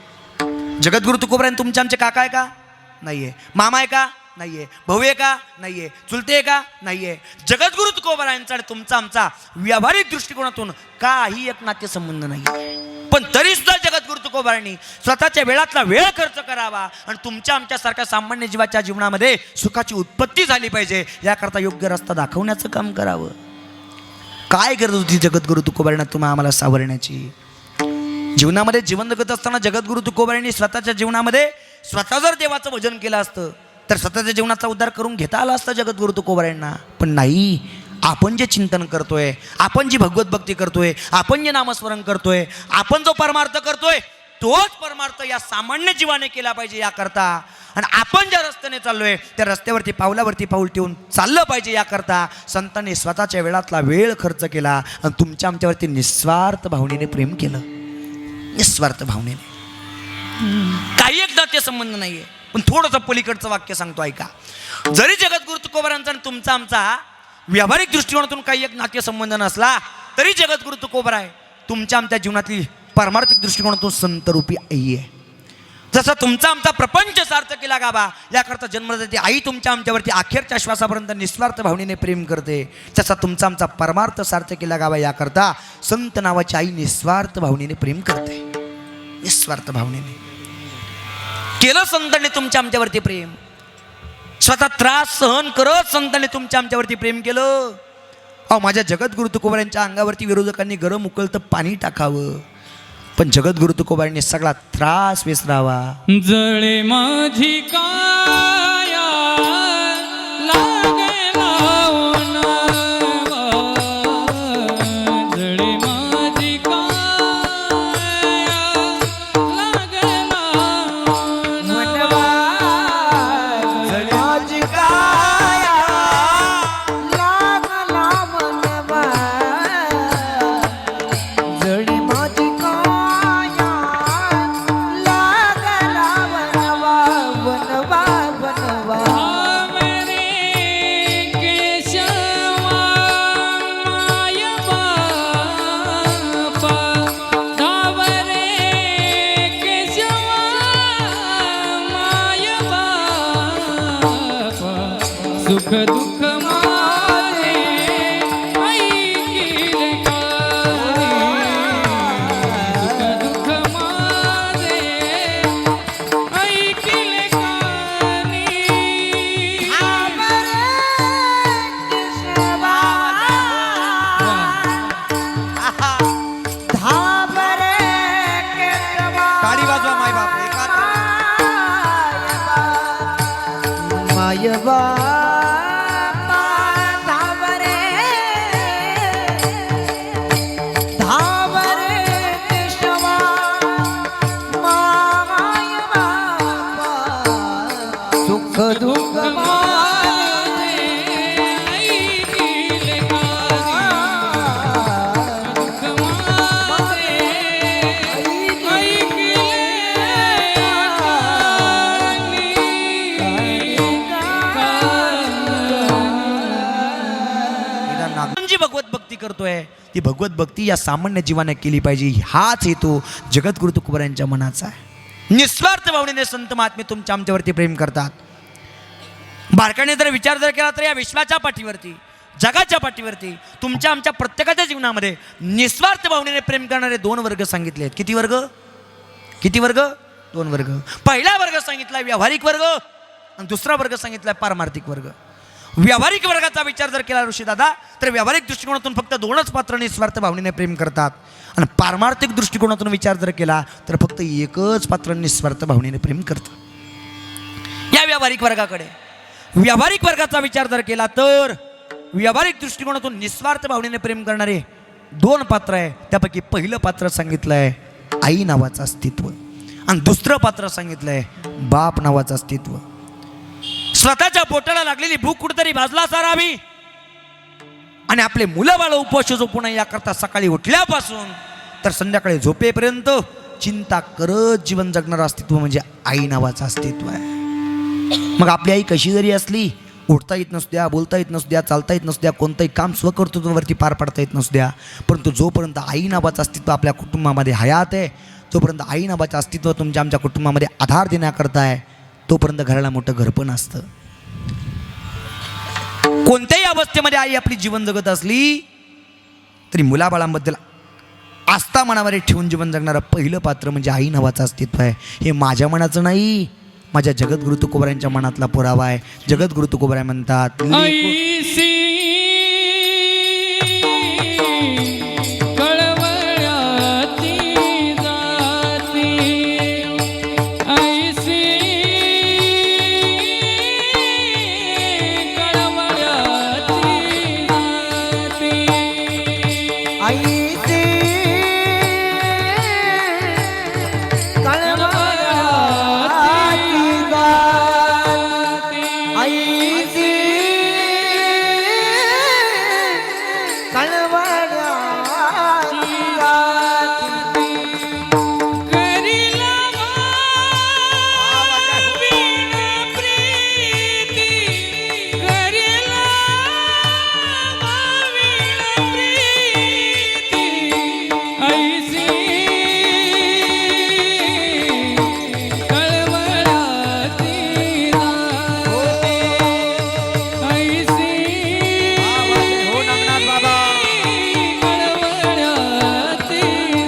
S1: जगद्गुरु तुकोबाराय तुमचे आमचे काका आहे का? नाहीये. मामा आहे का? नाहीये. भाऊ आहे का? नाहीये. चुलते आहे का? नाहीये. जगद्गुरु तुकोबारायांचा आणि तुमचा आमचा व्यावहारिक दृष्टिकोनातून काही एक नातेसंबंध नाही. पण तरी सुद्धा जगद्गुरु तुकोबारायांनी स्वतःच्या वेळातला वेळ खर्च करावा आणि तुमच्या आमच्यासारख्या सामान्य जीवाच्या जीवनामध्ये सुखाची उत्पत्ती झाली पाहिजे याकरता योग्य रस्ता दाखवण्याचं काम करावं. काय गरज होती जगद्गुरु तुकोबारायांना तुम्हा आम्हाला सावरण्याची? जीवनामध्ये जीवन जगत असताना जगद्गुरु तुकोबारायांनी स्वतःच्या जीवनामध्ये स्वतः जर देवाचं भजन केलं असतं तर स्वतःच्या जीवनाचा उद्धार करून घेता आला असता जगद्गुरु तुकोबारायांना. पण नाही, आपण जे चिंतन करतोय, आपण जी भगवत भक्ती करतोय, आपण जे नामस्मरण करतोय, आपण जो परमार्थ करतोय तोच परमार्थ या सामान्य जीवाने केला पाहिजे याकरता. आणि आपण ज्या रस्त्याने चाललोय त्या रस्त्यावरती पावलावरती पाऊल ठेवून चाललं पाहिजे याकरता संतांनी स्वतःच्या वेळातला वेळ खर्च केला आणि तुमच्या आमच्यावरती निस्वार्थ भावनेने प्रेम केलं. निस्वार्थ भावनेने काही एक नाते संबंध नाहीये. पण थोडंसं पलीकडचं वाक्य सांगतो ऐका. जरी जगद्गुरु तुकोबारायांचा आणि तुमचा आमचा व्यावहारिक दृष्टिकोनातून काही एक नातेसंबंध नसला तरी जगद्गुरु तुकोबाराय तुमच्या आमच्या जीवनातली पारमार्थिक दृष्टिकोनातून संतरूपी आई आहे. जसा तुमचा आमचा प्रपंच सार्थकीला गावा याकरता जन्मदाती आई तुमच्या आमच्यावरती अखेरच्या श्वासापर्यंत निस्वार्थ भावनेने प्रेम करते, तसा तुमचा आमचा परमार्थ सार्थकीला गावा याकरता संत नावाची आई निस्वार्थ भावनेने प्रेम करते. निस्वार्थ भावनेने केलं संतांनी तुमच्या आमच्यावरती प्रेम. स्वतः त्रास सहन करत संतांनी तुमच्या आमच्यावरती प्रेम केलं. अहो, माझ्या जगद्गुरु तुकोबारायांच्या अंगावरती विरोधकांनी गरम उकळतं पाणी टाकावं, पण जगद्गुरु तुकोबारायांनी सगळा त्रास विसरावा.
S3: जळे माझी काया लागे लावून, जळे माझी काया लागे लावून,
S2: माझी काया लागला मनवा, जळी माझी काया लागला वनवा, वनवा वनवा.
S3: धावरे केशवा माय बापा, धावरे केशवा माय बापा, सुख दुःख माझे ऐकिले कानी, सुख दुःख माझे ऐकिले कानी.
S1: टाळी वाजवा माय बाप.
S2: माय बापा धावरे, धावरे केशवा माय बापा, सुख दुःख
S3: माझे ऐकिले कानी, दुःख माझे ऐकिले
S1: आपण जी भगवत भक्ती करतोय ती भगवत भक्ती या सामान्य जीवाने केली पाहिजे, हाच हेतू जगद्गुरु तुकोबारायांच्या मनाचा आहे. निस्वार्थ भावनेने संत महात्मे तुमच्या आमच्यावरती प्रेम करतात. बारकाने जर विचार जर केला तर या विश्वाच्या पाठीवरती, जगाच्या पाठीवरती तुमच्या आमच्या प्रत्येकाच्या जीवनामध्ये निस्वार्थ भावनेने प्रेम करणारे दोन वर्ग सांगितले आहेत. किती वर्ग? किती वर्ग? 2 वर्ग. पहिला वर्ग सांगितलाय व्यावहारिक वर्ग आणि दुसरा वर्ग सांगितलाय पारमार्थिक वर्ग. व्यावहारिक वर्गाचा विचार जर केला ऋषी दादा तर व्यावहारिक दृष्टिकोनातून फक्त 2च पात्र निस्वार्थ भावनेने प्रेम करतात आणि पारमार्थिक दृष्टिकोनातून विचार जर केला तर फक्त एकच पात्र निस्वार्थ भावनेने प्रेम करतं. या व्यावहारिक वर्गाकडे व्यावहारिक वर्गाचा विचार जर केला तर व्यावहारिक दृष्टिकोनातून निस्वार्थ भावनेने प्रेम करणारे 2 पात्र आहे. त्यापैकी पहिलं पात्र सांगितलंय आई नावाचं अस्तित्व आणि दुसरं पात्र सांगितलंय बाप नावाचं अस्तित्व. स्वतःच्या पोटाला लागलेली भूक कुठेतरी भाजला सारावी आणि आपले मुलं बाळ उपवास झोपू नये याकरता सकाळी उठल्यापासून तर संध्याकाळी झोपेपर्यंत चिंता करत जीवन जगणारं अस्तित्व म्हणजे आई नावाचं अस्तित्व आहे. मग आपली आई कशी जरी असली, उठता येत नसू द्या, बोलता येत नसू द्या, चालता येत नसू द्या, कोणतंही काम स्वकर्तृत्वावरती पार पाडता येत नसू द्या, परंतु जोपर्यंत आई नावाचं अस्तित्व आपल्या कुटुंबामध्ये हयात आहे, जोपर्यंत आई नावाचं अस्तित्व तुमच्या आमच्या कुटुंबामध्ये आधार देण्याकरता आहे, तोपर्यंत घराला मोठं घरपण असतं. कोणत्याही अवस्थेमध्ये आई आपली जीवन जगत असली तरी मुलाबाळांबद्दल आस्था मनावर ठेवून जीवन जगणारं पहिलं पात्र म्हणजे आई नावाचं अस्तित्व आहे. हे माझ्या मनाचं नाही, माझ्या जगद्गुरु तुकोबारायांच्या मनातला पुरावा आहे. जगद्गुरु तुकोबाराय म्हणतात
S3: ऐसी कळवळ्याची जाती, ऐसी कळवळ्याची जाती,
S2: आईचे कळवळ्याची जाती, आईचे कळवळ्याची जाती.
S3: करीला वीण प्रीती, करीला वीण प्रीती, ऐसी कळवळाची जाती, ऐसी
S1: हो नागनाथ बाबा.
S3: कळवळाची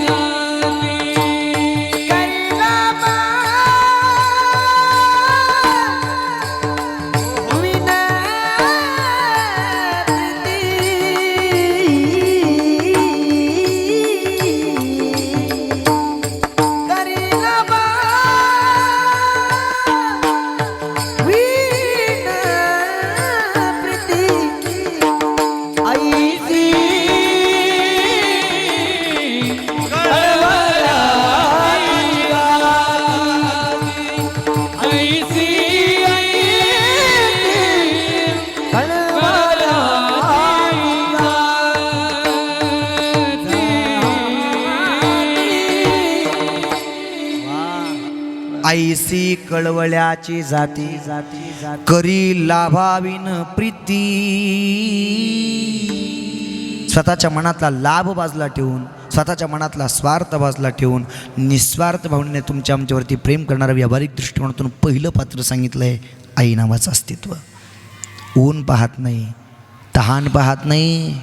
S3: जाती.
S2: करीला विण प्रीती, करीला विण प्रीती, आईची
S1: ऐसी कळवळ्याची जाती करी लाभाविन प्रीती. स्वतःच्या मनातला लाभ बाजूला ठेवून, स्वतःच्या मनातला स्वार्थ बाजूला ठेवून निस्वार्थ भावनेने तुमच्या आमच्यावरती प्रेम करणारं व्यावहारिक दृष्टिकोनातून पहिलं पात्र सांगितलंय आई नावाचं अस्तित्व. ऊन पाहत नाही, तहान पाहत नाही,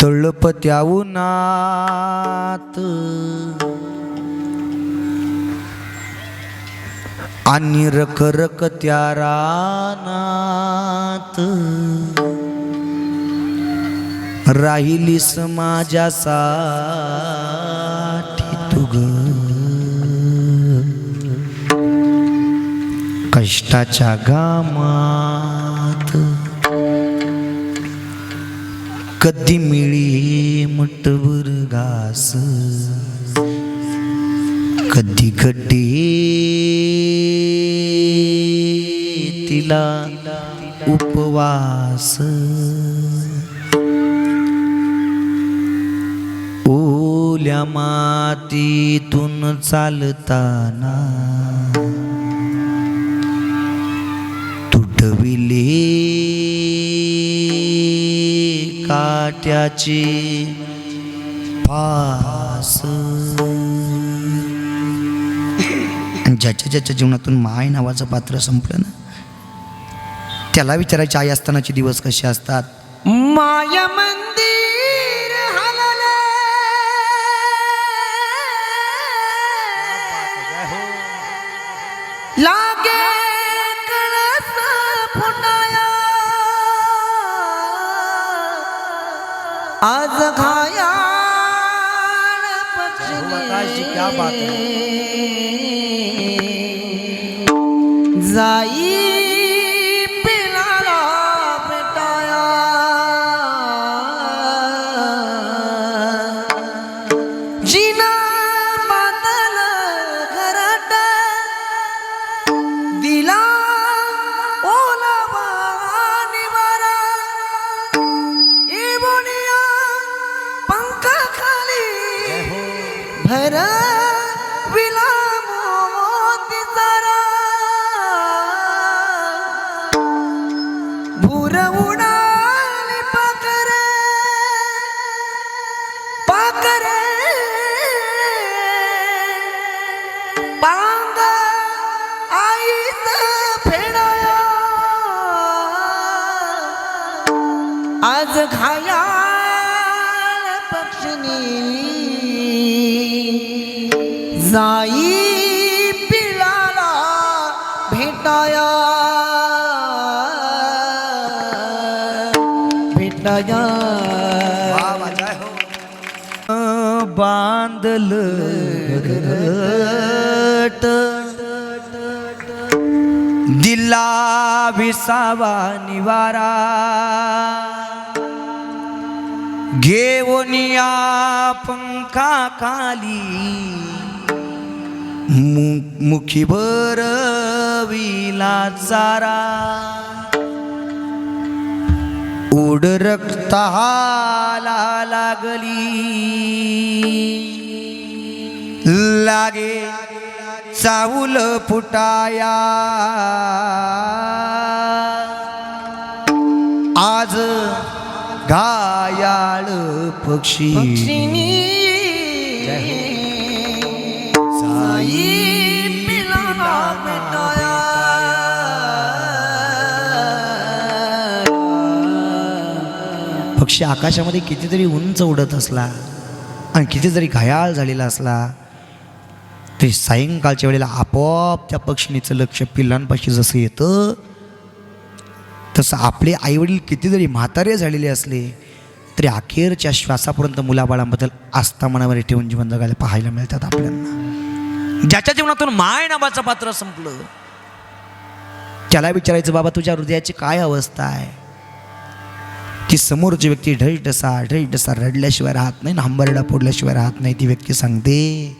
S1: तळपत्या उन्हात आणि रखरख त्या रानात राहिलीस माझ्यासाठी तू ग. कष्टाच्या घामात कधी मिळी मुठभर घास, कधी गड्डे तिला उपवास. ओल्या मातीतून चालताना तुटविले काट्याचे फास. ज्याच्या ज्याच्या जीवनातून माय नावाचं पात्र संपलं ना, त्याला विचारायचे आई असतानाचे दिवस कसे असतात.
S2: माया मंदिर हलले, आज घायाळ
S1: बताशी, क्या बात है.
S2: जाई पिलाला भेटाया जिना बांधल घरात दिला ओलावा निवारा इबोनिया पंखा खाली भर विला मोती जरा भूर उडाली पाकरे पाकरे पांग आईच फेडाया आज घायाळ पक्षिणी जाई पिलाला भेटाया भेटाया
S1: वा वा, जय हो. बांधल घरट दिला विसावा निवारा घेऊनिया पंखा खाली मुखीभर विला चारा उड रक्ताला लागली लागे चावल फुटाया आज घायाळ पक्षी
S2: पक्षिणी जाई पिलाला भेटाया
S1: पक्षी आकाशामध्ये कितीतरी उंच उडत असला आणि कितीतरी घायाळ झालेला असला ते सायंकाळच्या वेळेला आपोआप त्या पक्षिणीचं लक्ष पिल्लांपाशी जसं येतं तसं आपले आईवडील कितीतरी म्हातारे झालेले असले तरी अखेरच्या श्वासापर्यंत मुलाबाळांबद्दल आस्था मनावर ठेवून जीवन जगायला पाहायला मिळतात आपल्याला. ज्याच्या जीवनातून माय नावाचं पात्र संपलं त्याला विचारायचं बाबा तुझ्या हृदयाची काय अवस्था आहे. ती समोरची व्यक्ती ढळढसा रडल्याशिवाय राहत नाही, हंबरडा फोडल्याशिवाय राहत नाही. ती व्यक्ती सांगते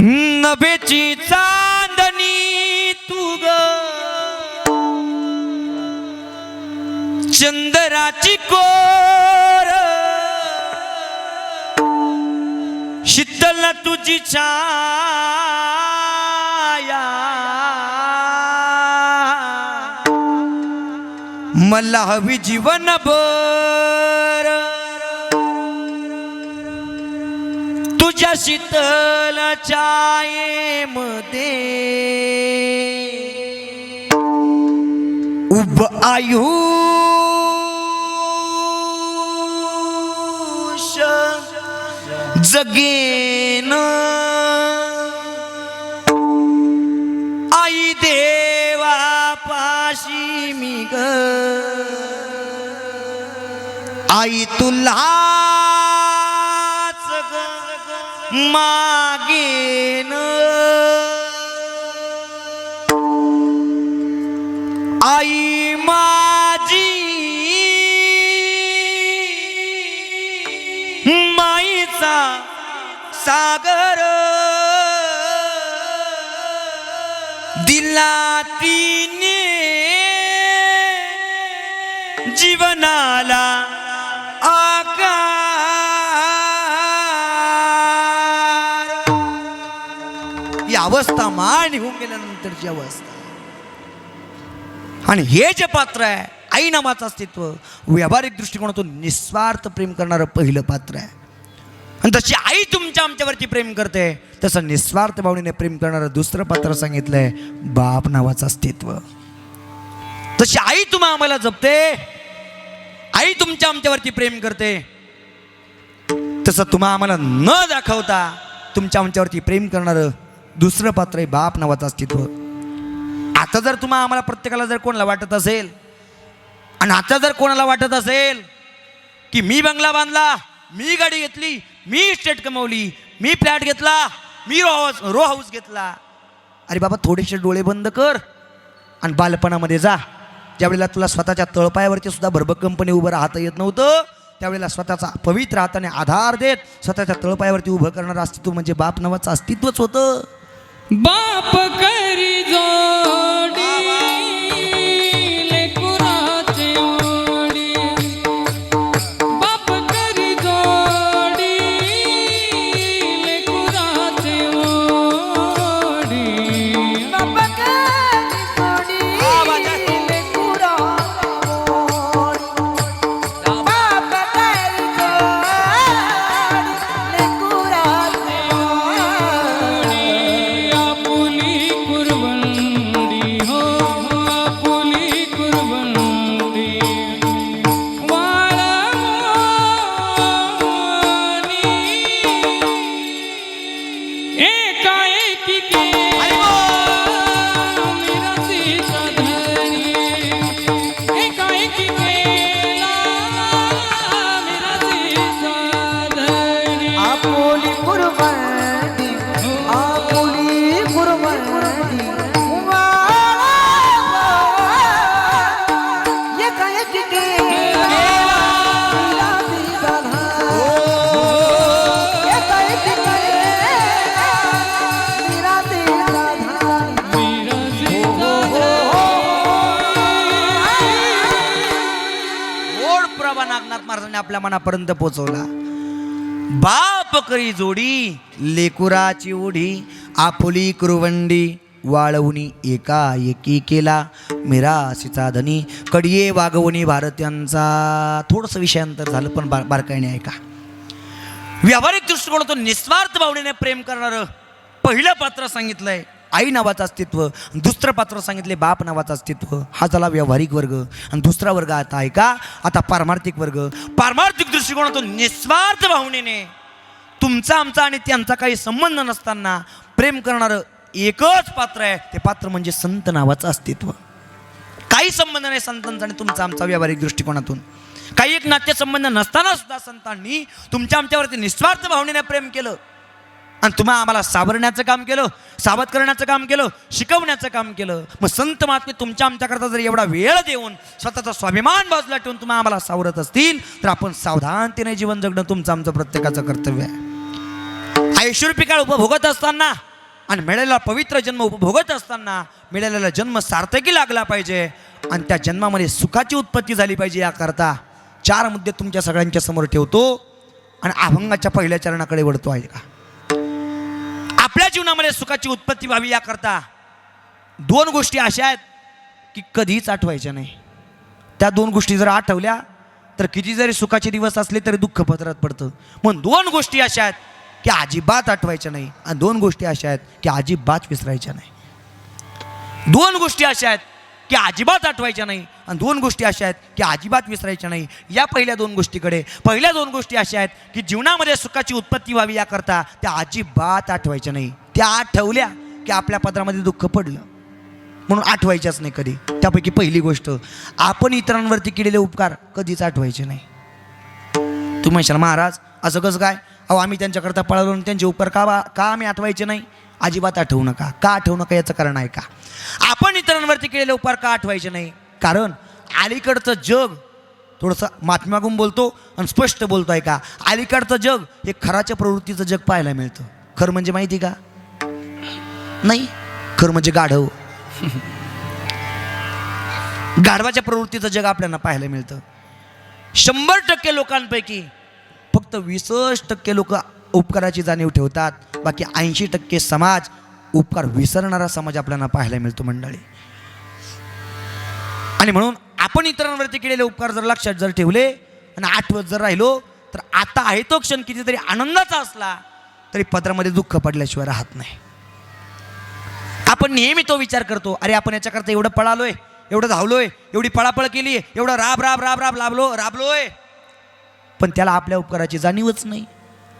S1: नभेची चांदणी तू ग चंद्राची कोर शीतल तुझी छाया मला हवी जीवनभर तुझ्या शीतल छायेमध्ये उभ आयुष्य जगेन आई देवा पाशी मी ग आई तुलाच ग मागेन आई माझी माईचा सागर दिला तिने जीवनाला आकार. ही अवस्था मान निघून गेल्यानंतरची अवस्था. आणि हे जे पात्र आहे आई नामाचं अस्तित्व व्यावहारिक दृष्टिकोनातून निस्वार्थ प्रेम करणारं पहिलं पात्र आहे. आणि तशी आई तुमच्या आमच्यावरती प्रेम करते तसं निस्वार्थ भावनेने प्रेम करणारं दुसरं पात्र सांगितलंय बाप नावाचं अस्तित्व. तशी आई तुम्हा आम्हाला जपते, आई तुमच्या आमच्यावरती प्रेम करते, तसं तुम्हा आम्हाला न दाखवता तुमच्या आमच्यावरती प्रेम करणारं दुसरं पात्र आहे बाप नावाचं अस्तित्व. आता जर तुम्हा आम्हाला प्रत्येकाला जर कोणाला वाटत असेल आणि आणि आता जर कोणाला वाटत असेल की मी बंगला बांधला, मी गाडी घेतली, मी इस्टेट कमवली, मी फ्लॅट घेतला, मी रो हाऊस घेतला, अरे बाबा थोडेसे डोळे बंद कर आणि बालपणामध्ये जा. ज्यावेळेला तुला स्वतःच्या तळपायावरती सुद्धा भरभक्कमपणे उभं राहता येत नव्हतं, त्यावेळेला स्वतःचा पवित्र हाताने आधार देत स्वतःच्या तळपायावरती उभं करणारं अस्तित्व म्हणजे बाप नावाचं अस्तित्वच होतं.
S3: बाप करी जोडी लेकराची ओढी, बाप करी जोडी लेकराची ओढी. आपुली कुरवंडी हो, आपुली कुरवंडी वाळवणी एकाएकी केला मिरचीचा धनी, एकाएकी केला मिरचीचा धनी.
S2: आपुली कुरवंडी, आपुली कुरवंडी एकाएकी केला मिरचीचा धनी, एकाएकी केला मिरचीचा धनी.
S1: गोड प्रभा नागनाथ महाराजांनी आपल्या मनापर्यंत पोहोचवला. बाप करी जोडी लेकुराची ओढी, आपुली कुरवंडी वाळवणी एका एकी केला मिरासीचा धनी. कडिये वागवणी भारतीयांचा. थोडंसं विषयांतर झालं पण बारकाईने ऐका. व्यावहारिक दृष्टिकोनातून निस्वार्थ भावनेने प्रेम करणारं पहिलं पात्र सांगितलंय आई नावाचं अस्तित्व, दुसरं पात्र सांगितले बाप नावाचं अस्तित्व. हा झाला व्यावहारिक वर्ग. आणि दुसरा वर्ग आता आहे का, आता पारमार्थिक वर्ग. पारमार्थिक दृष्टिकोनातून निस्वार्थ भावनेने तुमचा आमचा आणि त्यांचा काही संबंध नसताना प्रेम करणारं एकच पात्र आहे. ते पात्र म्हणजे संत नावाचं अस्तित्व. काही संबंध नाही संतांचा आणि तुमचा आमचा व्यावहारिक दृष्टिकोनातून. काही एक नाट्यसंबंध नसताना सुद्धा संतांनी तुमच्या आमच्यावरती निस्वार्थ भावनेने प्रेम केलं आणि तुम्हा आम्हाला सावरण्याचं काम केलं, सावध करण्याचं काम केलं, शिकवण्याचं काम केलं. मग संत महात्मे तुमच्या आमच्याकरता जर एवढा वेळ देऊन स्वतःचा स्वाभिमान बाजूला ठेवून तुम्हा आम्हाला सावरत असतील तर आपण सावधानतेने जीवन जगणं तुमचं आमचं प्रत्येकाचं कर्तव्य आहे. ऐश्वर्य काळ उपभोगत असताना आणि मिळालेला पवित्र जन्म उपभोगत असताना मिळालेला जन्म सार्थकी लागला पाहिजे आणि त्या जन्मामध्ये सुखाची उत्पत्ती झाली पाहिजे. याकरता 4 मुद्दे तुमच्या सगळ्यांच्या समोर ठेवतो आणि अभंगाच्या पहिल्या चरणाकडे वळतो आहे का. आपल्या जीवनामध्ये सुखाची उत्पत्ती व्हावी याकरता 2 गोष्टी अशा आहेत की कधीच आठवायच्या नाही. त्या 2 गोष्टी जर आठवल्या तर किती जरी सुखाचे दिवस असले तरी दुःख पदरात पडतं. म्हणून 2 गोष्टी अशा आहेत की अजिबात आठवायच्या नाही आणि 2 गोष्टी अशा आहेत की अजिबात विसरायच्या नाही. 2 गोष्टी अशा आहेत की अजिबात आठवायच्या नाही आणि 2 गोष्टी अशा आहेत की अजिबात विसरायच्या नाही. या पहिल्या 2 गोष्टीकडे. पहिल्या 2 गोष्टी अशा आहेत की जीवनामध्ये सुखाची उत्पत्ती व्हावी याकरता त्या अजिबात आठवायच्या नाही. त्या आठवल्या की आपल्या पदरामध्ये दुःख पडलं म्हणून आठवायच्याच नाही कधी. त्यापैकी पहिली गोष्ट, आपण इतरांवरती केलेले उपकार कधीच आठवायचे नाही. तुम्ही म्हणशाल महाराज असं कसं काय, अहो आम्ही त्यांच्याकरता पळालो आणि त्यांचे उपकार का आम्ही आठवायचे नाही. अजिबात आठवू नका. का आठवू नका याचं कारण आहे का. आपण इतरांवरती केलेले उपकार का आठवायचे नाही, कारण अलीकडचं जग थोडंसं माफीमागून बोलतो आणि स्पष्ट बोलतो आहे का. अलीकडचं जग हे खराच्या प्रवृत्तीचं जग पाहायला मिळतं. खरं म्हणजे माहिती का नाही, खरं म्हणजे गाढव. गाढवाच्या प्रवृत्तीचं जग आपल्याला पाहायला मिळतं. 100% लोकांपैकी फक्त 20% लोक उपकाराची जाणीव ठेवतात. बाकी 80% समाज उपकार विसरणारा समाज आपल्याला पाहायला मिळतो मंडळी. आणि म्हणून आपण इतरांवरती केलेले उपकार जर लक्षात जर ठेवले आणि आठवत जर राहिलो तर आता आहे तो क्षण कितीतरी आनंदाचा असला तरी पदरामध्ये दुःख पडल्याशिवाय राहत नाही. आपण नेहमी तो विचार करतो, अरे आपण याच्याकरता एवढं पळालोय, एवढं धावलोय, एवढी पळापळ केली, एवढं राबलोय, पण त्याला आपल्या उपकाराची जाणीवच नाही.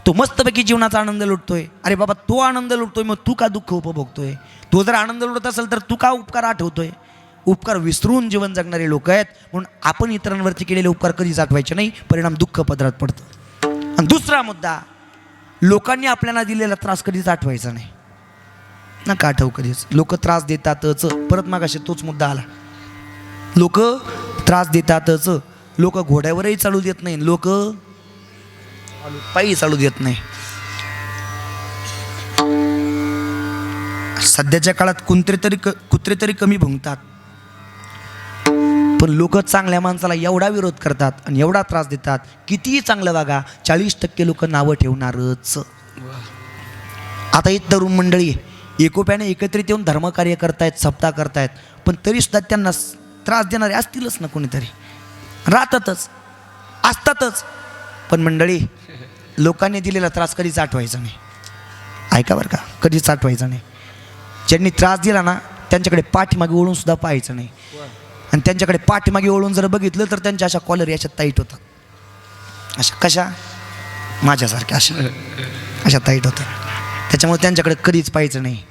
S1: तो मस्तपैकी जीवनाचा आनंद लुटतोय. अरे बाबा तो आनंद लुटतोय, मग तू का दुःख उपभोगतोय. तो जर आनंद लुटत असेल तर तू का उपकार आठवतोय. उपकार विसरून जीवन जगणारे लोक आहेत. म्हणून आपण इतरांवरती केलेले उपकार कधीच आठवायचे नाही, परिणाम दुःख पदरात पडतं. आणि दुसरा मुद्दा, लोकांनी आपल्याला दिलेला त्रास कधीच आठवायचा नाही. नका आठवू कधीच. लोक त्रास देतातच. परत मागाशी तोच मुद्दा आला. लोक त्रास देतातच. लोक घोड्यावरही चालू देत नाही, लोक पायी चालू देत नाही. सध्याच्या काळात कुत्रे तरी कमी भुंकतात, पण लोक चांगल्या माणसाला एवढा विरोध करतात आणि एवढा त्रास देतात. कितीही चांगलं वागा, 40% लोक नावं ठेवणारच. आता ही तरुण मंडळी एकोप्याने एकत्रित येऊन धर्मकार्य करतायत, सप्ताह करतायत, पण तरीसुद्धा त्यांना त्रास देणारे असतीलच ना कोणीतरी. राहतातच, असतातच. पण मंडळी, लोकांनी दिलेला त्रास कधीच आठवायचा नाही. ऐका बरं का, कधीच आठवायचा नाही. ज्यांनी त्रास दिला ना त्यांच्याकडे पाठीमागे ओळून सुद्धा पाहायचं नाही. आणि त्यांच्याकडे पाठीमागे ओळून जर बघितलं तर त्यांच्या अशा कॉलर याच्यात टाईट होतात. अशा कशा? माझ्यासारख्या अशा टाईट होतात. त्याच्यामुळे त्यांच्याकडे कधीच पाहायचं नाही.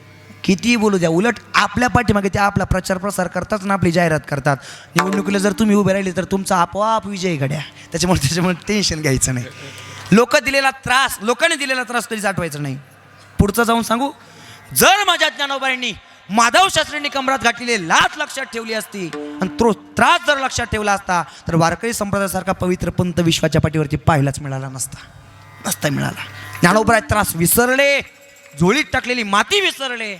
S1: कितीही बोलू द्या. उलट आपल्या पाठीमागे ते आपला प्रचार प्रसार करतात ना, आपली जाहिरात करतात. निवडणुकीला जर तुम्ही उभे राहिले तर तुमचा आपोआप विजय घड्या. त्याच्यामुळे टेन्शन घ्यायचं नाही. लोकांनी दिलेला त्रास कधीच आठवायचा नाही. पुढचं जाऊन सांगू, जर माझ्या ज्ञानोबांनी माधव शास्त्रींनी कमरात घातलेली लाच लक्षात ठेवली असती आणि तो त्रास जर लक्षात ठेवला असता तर वारकरी संप्रदायासारखा पवित्र पंथ विश्वाच्या पाठीवरती पाहायलाच मिळाला नसता मिळाला. ज्ञानोबराय त्रास विसरले, झोळीत टाकलेली माती विसरले,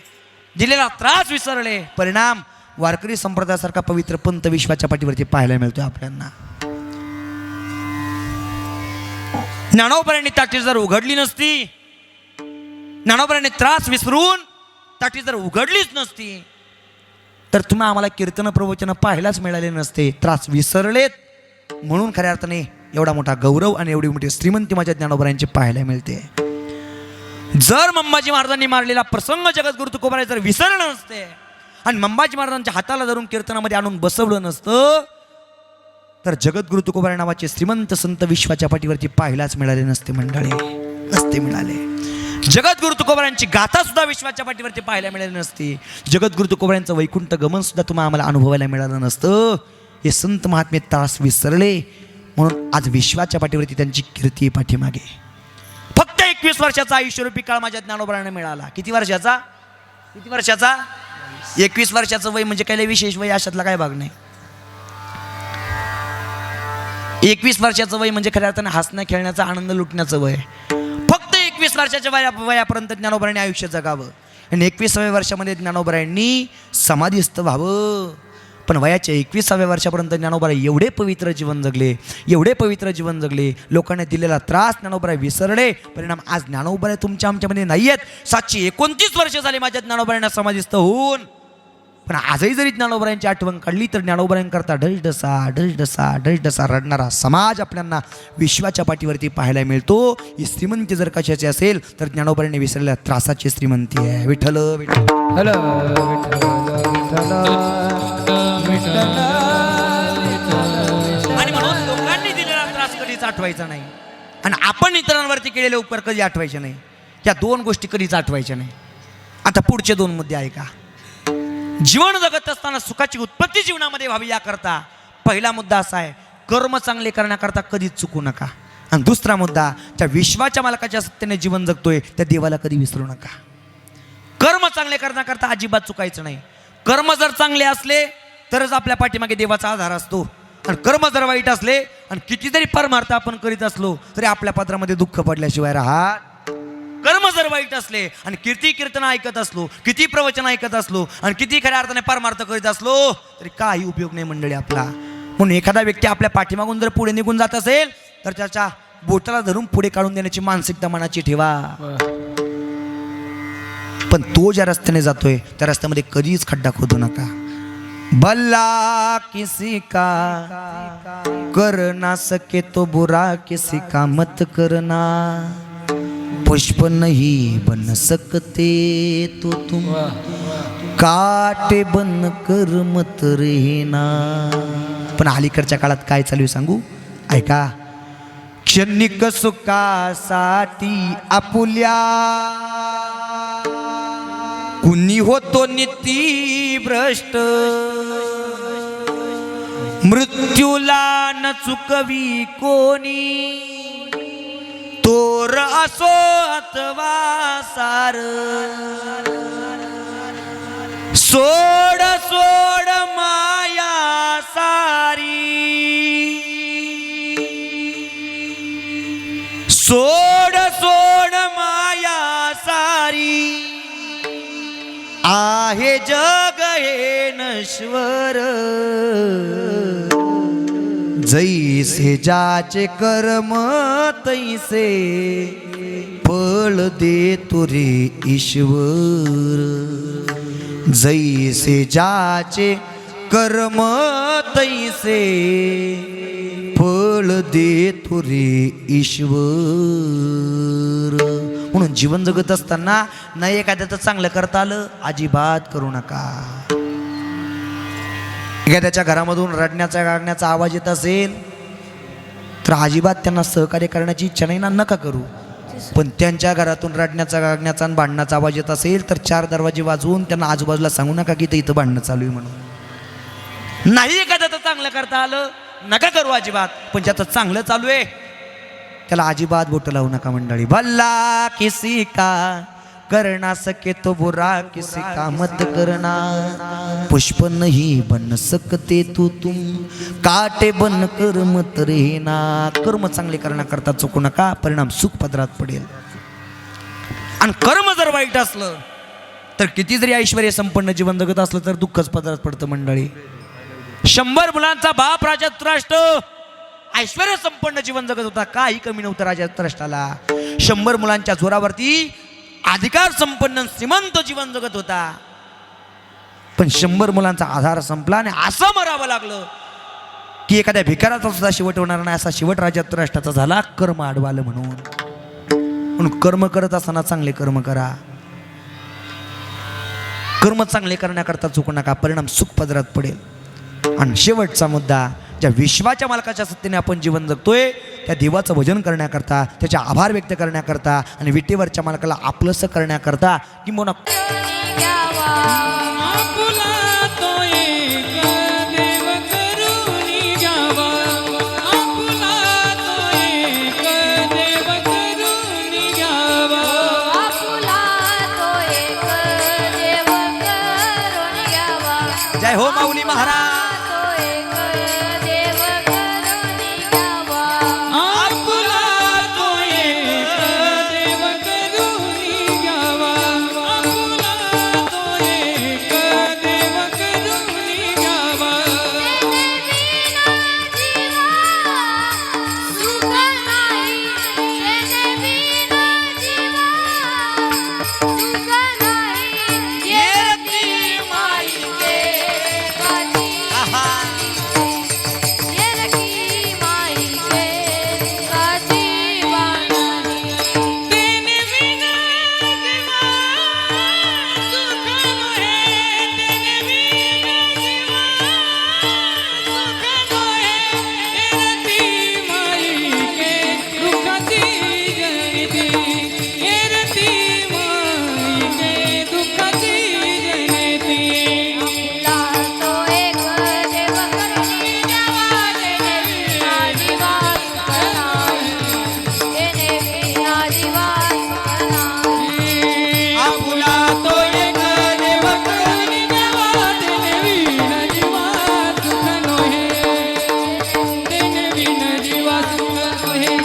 S1: दिलेला त्रास विसरले. परिणाम वारकरी संप्रदायासारखा पवित्र पंथ विश्वाच्या पाठीवरती पाहायला मिळतोय आपल्याला. ज्ञानोबरायांनी ताटी जर उघडली नसती, ज्ञानोबरायांनी त्रास विसरून ताटी जर उघडलीच नसती तर तुम्ही आम्हाला कीर्तन प्रवचन पाहायलाच मिळाले नसते. त्रास विसरलेत म्हणून खऱ्या अर्थाने एवढा मोठा गौरव आणि एवढी मोठी श्रीमंती माझ्या ज्ञानोबरायांची पाहायला मिळते. जर मंबाजी महाराजांनी मारलेला प्रसंग जगद्गुरु तुकोबाराय जर विसरलं नसते आणि मंबाजी महाराजांच्या हाताला धरून कीर्तनामध्ये आणून बसवलं नसतं तर जगद्गुरु तुकोबाराय नावाचे श्रीमंत संत विश्वाच्या पाठीवरती पाहायलाच मिळाले नसते. मंडळी, नसते मिळाले. जगद्गुरु तुकोबारायांची गाथा सुद्धा विश्वाच्या पाठीवरती पाहायला मिळाली नसती. जगद्गुरु तुकोबारायांचं वैकुंठ गमन सुद्धा तुम्हाला आम्हाला अनुभवायला मिळालं नसतं. हे संत महात्मे त्रास विसरले म्हणून आज विश्वाच्या पाठीवरती त्यांची कीर्ती पाठीमागे. फक्त 21 वर्षाचा आयुष्यरूपी काळ माझ्या ज्ञानोबरायांना मिळाला. किती वर्षाचा? 21 वर्षाचं वय म्हणजे काही विशेष वय अशातला काय भाग नाही. 21 वर्षाचं वय म्हणजे खऱ्या अर्थाने हसण्या खेळण्याचा आनंद लुटण्याचं वय. फक्त 21 वर्षाच्या वयापर्यंत ज्ञानोबरायांनी आयुष्य जगावं आणि 21व्या वर्षामध्ये ज्ञानोबरायांनी समाधीस्थ व्हावं. पण वयाच्या 21व्या वर्षापर्यंत ज्ञानोबराय एवढे पवित्र जीवन जगले. लोकांनी दिलेला त्रास ज्ञानोबराय विसरले. परिणाम आज ज्ञानोबराय तुमच्या आमच्यामध्ये नाही आहेत. 729 वर्ष झाले माझ्या ज्ञानोबरायांना समाधीस्थ होऊन. पण आजही जरी ज्ञानोबरायांची आठवण काढली तर ज्ञानोबरायांकरता ढसढसा रडणारा समाज आपल्याला विश्वाच्या पाठीवरती पाहायला मिळतो. ही श्रीमंती जर कशाची असेल तर ज्ञानोबरायांनी विसरलेल्या त्रासाची श्रीमंती आहे. विठ्ठल विठ्ठल आणि म्हणून लोकांनी दिलेला त्रास कधीच आठवायचा नाही आणि आपण इतरांवरती केलेले उपकार कधी आठवायचे नाही. या दोन गोष्टी कधीच आठवायच्या नाही. आता पुढचे 2 मुद्दे ऐका. जीवन जगत असताना सुखाची उत्पत्ती जीवनामध्ये व्हावी याकरता पहिला मुद्दा असा आहे, कर्म चांगले करण्याकरता कधीच चुकू नका. आणि दुसरा मुद्दा, त्या विश्वाच्या मालकाच्या सत्तेने जीवन जगतोय त्या देवाला कधी विसरू नका. कर्म चांगले करण्याकरता अजिबात चुकायचं नाही. कर्म जर चांगले असले तरच आपल्या पाठीमागे देवाचा आधार असतो आणि कर्म जर वाईट असले आणि किती जरी परमार्थ आपण करीत असलो तरी आपल्या पत्रामध्ये दुःख पडल्याशिवाय राहत. कर्म जर वाईट असले आणि कीर्तन ऐकत असलो, किती प्रवचन ऐकत असलो आणि किती खऱ्या अर्थाने परमार्थ करीत असलो तरी काही उपयोग नाही मंडळी आपला. म्हणून एखादा व्यक्ती आपल्या पाठीमागून जर पुढे निघून जात असेल तर त्याच्या बोटाला धरून पुढे काढून देण्याची मानसिकता मनाची ठेवा. पण तो ज्या रस्त्याने जातोय त्या रस्त्यामध्ये कधीच खड्डा खोदू नका. भला किसी का कर ना सके तो बुरा किसी का मत करना. पुष्प नहीं बन सकते तो तुम काटे बन कर मत रहना. पण अलीकडच्या काळात काय चालू आहे सांगू, ऐका. क्षणिक सुखासाठी आपुल्या कुणी होतो निती भ्रष्ट. मृत्यूला न चुकवी कोणी, तोर असो अथवा सार, सोड सोड माया सारी, सोड सोड माया सारी, आहे जग हे नश्वर, जैसे ज्याचे कर्म तैसे फळ देतो रे ईश्वर, जैसे ज्याचे कर्म तैसे फळ देतो रे ईश्वर. म्हणून जीवन जगत असताना नाही एखाद्याचं चांगलं करता आलं अजिबात करू नका. एखाद्याच्या घरामधून रडण्याचा गागण्याचा आवाज येत असेल तर अजिबात त्यांना सहकार्य करण्याची इच्छा नाही ना, नका करू. पण त्यांच्या घरातून रडण्याचा गागण्याचा आणि भांडणाचा आवाज येत असेल तर 4 दरवाजे वाजवून त्यांना आजूबाजूला सांगू नका की इथं भांडणं चालू आहे म्हणून. नाही एखाद्याचं चांगलं करता आलं नका करू अजिबात, पण ज्याचं चांगलं चालू आहे त्याला अजिबात बोट लावू नका मंडळी. भल्ला किसी का करना सके तो बुरा किसी का मत करना, पुष्प नहीं बन सकते तू तुम काटे बन कर मत रहना. कर्म चांगले करण्याकरता चुकू नका, परिणाम सुख पदरात पडेल. आणि कर्म जर वाईट असलं तर किती जरी ऐश्वर्य संपन्न जीवन जगत असलं तर दुःखच पदरात पडतं मंडळी. 100 मुलांचा बाप राजा धृतराष्ट्र ऐश्वर्य संपन्न जीवन जगत होता, काही कमी नव्हतं राजा धृतराष्ट्राला. 100 मुलांच्या जोरावरती अधिकार संपन्न श्रीमंत जीवन जगत होता. पण 100 मुलांचा आधार संपला आणि असं मरावं लागलं की एखाद्या भिकाराचा सुद्धा शेवट होणार नाही असा शेवट राजा धृतराष्ट्राचा झाला, कर्म अडवालं म्हणून. म्हणून कर्म करत असताना चांगले कर्म करा, कर्म चांगले करण्याकरता चुकू नका, परिणाम सुख पदरात पडेल. आणि शेवटचा मुद्दा, ज्या विश्वाच्या मालकाच्या सत्तेने आपण जीवन जगतोय त्या देवाचं भजन करण्याकरता, त्याचे आभार व्यक्त करण्याकरता आणि विटेवरच्या मालकाला आपलंसं करण्याकरता किंवा
S3: आपुला तो एक देव करुणी घ्यावा, आपुला तो एक देव करुणी घ्यावा,
S2: आपुला तो एक देव करून घ्यावा,
S1: जय हो माऊली महाराज.
S2: तो एक देव करून घ्यावा,
S3: आपुला तो एक देव करुणी घ्यावा, आपुला तो एक देव करुणी घ्यावा.
S2: सुख नाही येणे बिना जीवा, सुख नाही येती माईके काठी, येरकी माईके काठी वाणी,
S3: तेने बिना जीवा सुख नोहे, तेने बिना जीवा सुख नोहे, एरती माईके दुःखाची जनिती, एरती माईके दुःखाची जनिती.
S2: आपुला तो एक देव करुणी घ्यावा, येणे बिना जीवा सुख नाही, येणे बिना जीवा सुख नाही.
S3: आपुला तो एक देव करुणी घ्यावा, तेने बिना जीवा सुख नोहे, तेने बिना जीवा सुख नोहे.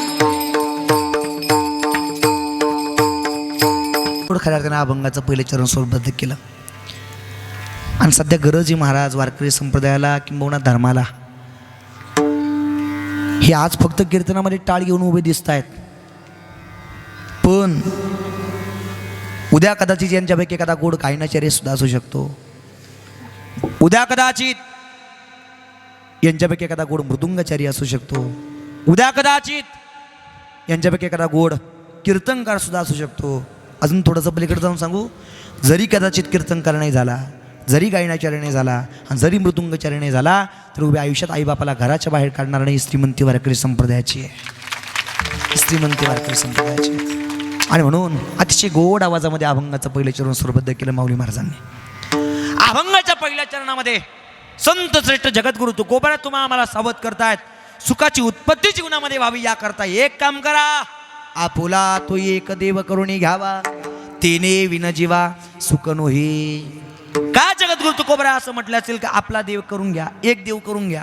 S1: खऱ्या अर्थानं अभंगाचं पहिले चरण सोबत केलं. आणि सध्या गरज आहे महाराज वारकरी संप्रदायाला किंबहुना धर्माला. हे आज फक्त कीर्तनामध्ये टाळ घेऊन उभे दिसत आहेत, पण उद्या कदाचित यांच्यापैकी एखादा गोड गायनाचार्य सुद्धा असू शकतो. उद्या कदाचित यांच्यापैकी एखादा गोड मृदुंगाचार्य असू शकतो. उद्या कदाचित यांच्यापैकी एखादा गोड कीर्तनकार सुद्धा असू शकतो. अजून थोडंसं पलीकडे जाऊन सांगू, जरी कदाचित कीर्तनकार नाही झाला, जरी गायनाचार्य नाही झाला आणि जरी मृदुंगाचार्य नाही झाला तर उभ्या आयुष्यात आईबापाला घराच्या बाहेर काढणार नाही. श्रीमंती वारकरी संप्रदायाची आहे, श्रीमंती वारकरी संप्रदायाची आहे. आणि म्हणून अतिशय गोड आवाजामध्ये अभंगाचं पहिलं चरण सुरबद्ध केलं माऊली महाराजांनी. अभंगाच्या पहिल्या चरणामध्ये संत श्रेष्ठ जगद्गुरु तुकोबरा तुम्हा आम्हाला सावध करतायत. सुखाची उत्पत्ती जीवनामध्ये व्हावी याकरता एक काम करा. आपुला तो एक देव करुणी घ्यावा, तेने विन जीवा सुख नोहे. का जगद्गुरु तुकोबरा असं म्हटलं असेल का आपला देव करून घ्या, एक देव करून घ्या?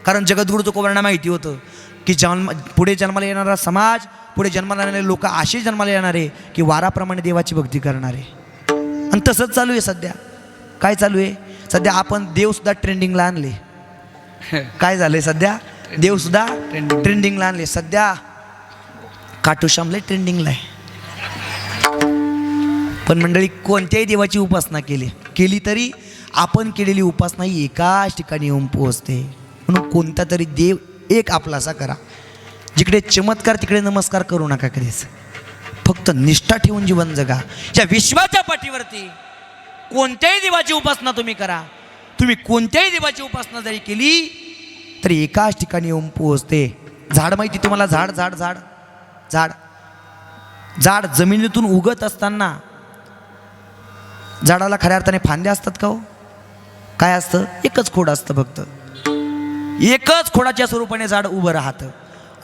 S1: कारण जगद्गुरु तुकोबरांना माहिती होतं की पुढे जन्माला येणारा समाज, पुढे जन्माला येणारे लोक असे जन्माला येणारे की वाराप्रमाणे देवाची भक्ती करणारे. आणि तसंच चालू आहे सध्या. काय चालू आहे सध्या? आपण देवसुद्धा ट्रेंडिंगला आणले. काय झालंय सध्या? देवसुद्धा ट्रेंडिंगला आणले. सध्या काटूश्यामले ट्रेंडिंगला आहे. पण मंडळी कोणत्याही देवाची उपासना केली तरी आपण केलेली उपासना ही एकाच ठिकाणी येऊन पोहोचते. म्हणून कोणता तरी देव एक आपलासा करा. जिकडे चमत्कार तिकडे नमस्कार करू नका कधीच. फक्त निष्ठा ठेवून जीवन जगा. या विश्वाच्या पाठीवरती कोणत्याही देवाची उपासना तुम्ही करा. तुम्ही कोणत्याही देवाची उपासना जरी केली तरी एकाच ठिकाणी येऊन पोहोचते. झाड माहिती तुम्हाला? झाड झाड झाड झाड झाड जमिनीतून उगत असताना झाडाला खऱ्या अर्थाने फांद्या असतात का हो? काय असतं? एकच खोड असतं. फक्त एकच खोडाच्या स्वरूपाने झाड उभं राहतं.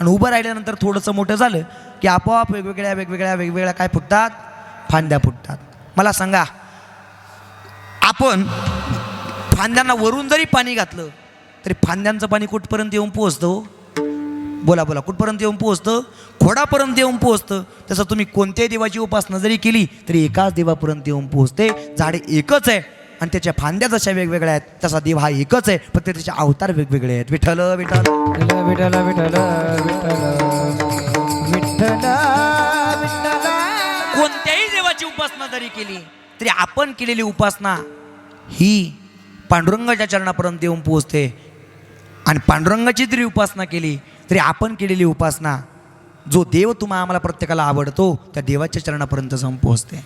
S1: आणि उभं राहिल्यानंतर थोडंसं मोठं झालं की आपोआप वेगवेगळ्या काय फुटतात? फांद्या फुटतात. मला सांगा, आपण फांद्यांना वरून जरी पाणी घातलं तरी फांद्यांचं पाणी कुठपर्यंत येऊन पोहोचतं हो? बोला बोला, कुठपर्यंत येऊन पोहोचतं? खोडापर्यंत येऊन पोहोचतं. तसं तुम्ही कोणत्याही देवाची उपासना जरी केली तरी एकाच देवापर्यंत येऊन पोहोचते. झाड एकच आहे आणि त्याच्या फांद्या जशा वेगवेगळ्या आहेत तसा देव हा एकच आहे, फक्त त्याचे अवतार वेगवेगळे आहेत. विठ्ठल विठ्ठल
S3: विठ्ठल विठ्ठल विठ्ठल विठ्ठल.
S1: कोणत्याही देवाची उपासना जरी केली तरी आपण केलेली उपासना ही पांडुरंगाच्या चरणापर्यंत येऊन पोहोचते. आणि पांडुरंगाची जरी उपासना केली तरी आपण केलेली उपासना जो देव तुम्हा आम्हाला प्रत्येकाला आवडतो त्या देवाच्या चरणापर्यंत जाऊन पोहोचते.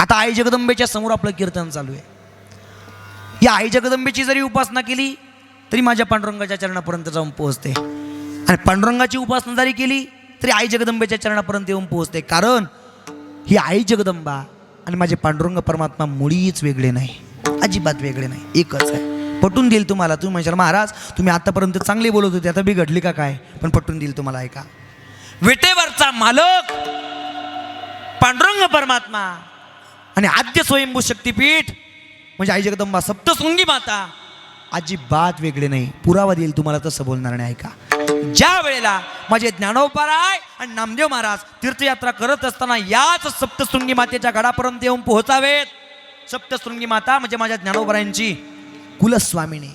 S1: आता आई जगदंबेच्या समोर आपलं कीर्तन चालू आहे. या आई जगदंबेची जरी उपासना केली तरी माझ्या पांडुरंगाच्या चरणापर्यंत जाऊन पोहोचते. आणि पांडुरंगाची उपासना जरी केली तरी आई जगदंबेच्या चरणापर्यंत येऊन पोहोचते. कारण ही आई जगदंबा आणि माझे पांडुरंग परमात्मा मुळीच वेगळे नाही, अजिबात वेगळे नाही, एकच आहे. पटून देईल तुम्हाला. तुम्ही म्हणशाल महाराज तुम्ही आतापर्यंत चांगली बोलत होते, आता बिघडली का काय? पण पटून देईल तुम्हाला. ऐका, विटेवरचा मालक पांडुरंग परमात्मा आणि आद्य स्वयंभू शक्तीपीठ म्हणजे आई जगदंबा सप्तशृंगी माता अजिबात वेगळे नाही. पुरावा देईल तुम्हाला, तसं बोलणार नाही. ऐका, ज्या वेळेला माझे ज्ञानोबाराय आणि नामदेव महाराज तीर्थयात्रा करत असताना याच सप्तशृंगी मातेच्या गडापर्यंत येऊन पोहोचावेत. सप्तशृंगी माता म्हणजे माझ्या ज्ञानोबारायांची कुलस्वामिनी.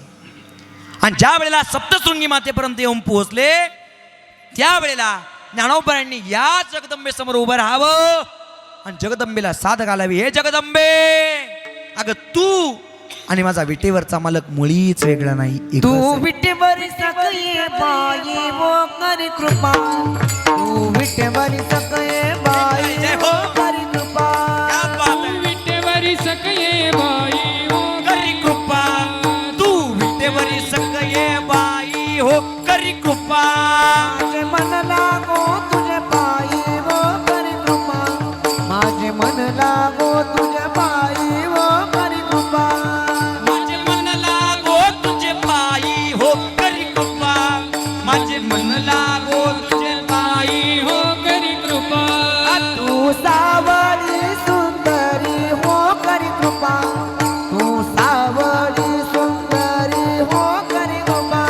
S1: आणि ज्या वेळेला सप्तशृंगी मातेपर्यंत येऊन पोहोचले त्यावेळेला ज्ञानोबारायांनी याच जगदंबेसमोर उभं राहावं आणि जगदंबेला साथ घालावी. हे जगदंबे, अगं तू आणि माझा विटेवरचा मालक मुळीच वेगळा नाही, एकच
S2: तू
S1: आहे.
S2: विटेवरी सकये बाई वो करी कृपा. तू विटेवरी सकये बाई वो करी कृपा.
S1: क्या बात है?
S3: विठ्ठवरी सकये बाई हो
S1: करी कृपा, तू विटेवरी सकये बाई हो करी कृपा.
S2: माझे मन लागो तुझे पायी वो करी कृपा. माझे मन लागो तुझे पायी वो करी कृपा.
S1: माझे मन लागो तुझे पायी हो करी कृपा. माझे मन लागो तुझे
S3: बाई हो करी कृपा.
S2: तू सावळी सुंदरी हो करी कृपा. तू सावळी सुंदरी हो करी कृपा.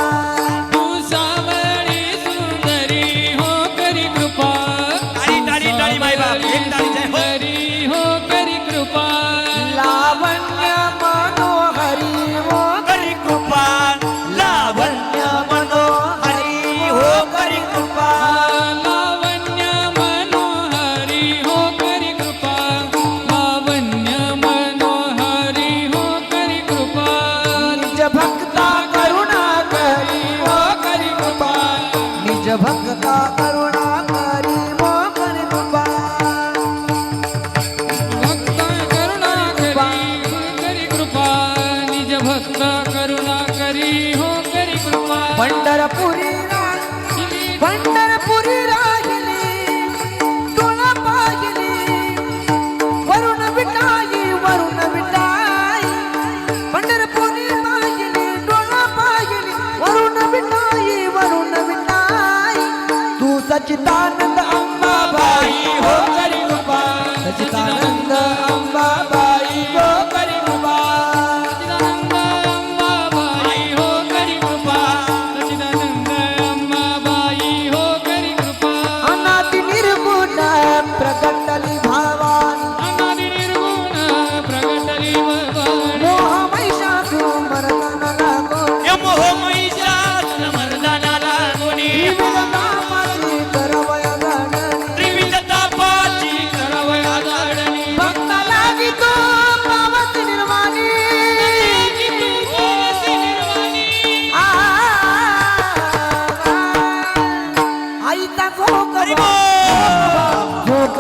S3: तू सावळी सुंदरी हो करी कृपा.
S1: टाळी टाळी टाळी माय बाप, एक टाळी जय हो.
S3: सुंदरी हो करी कृपा.
S2: लावण्य मनोहरी हो
S1: करी कृपा. लावण्य मनोहरी हो करी कृपा.
S3: लावण्य मनोहरी हो करी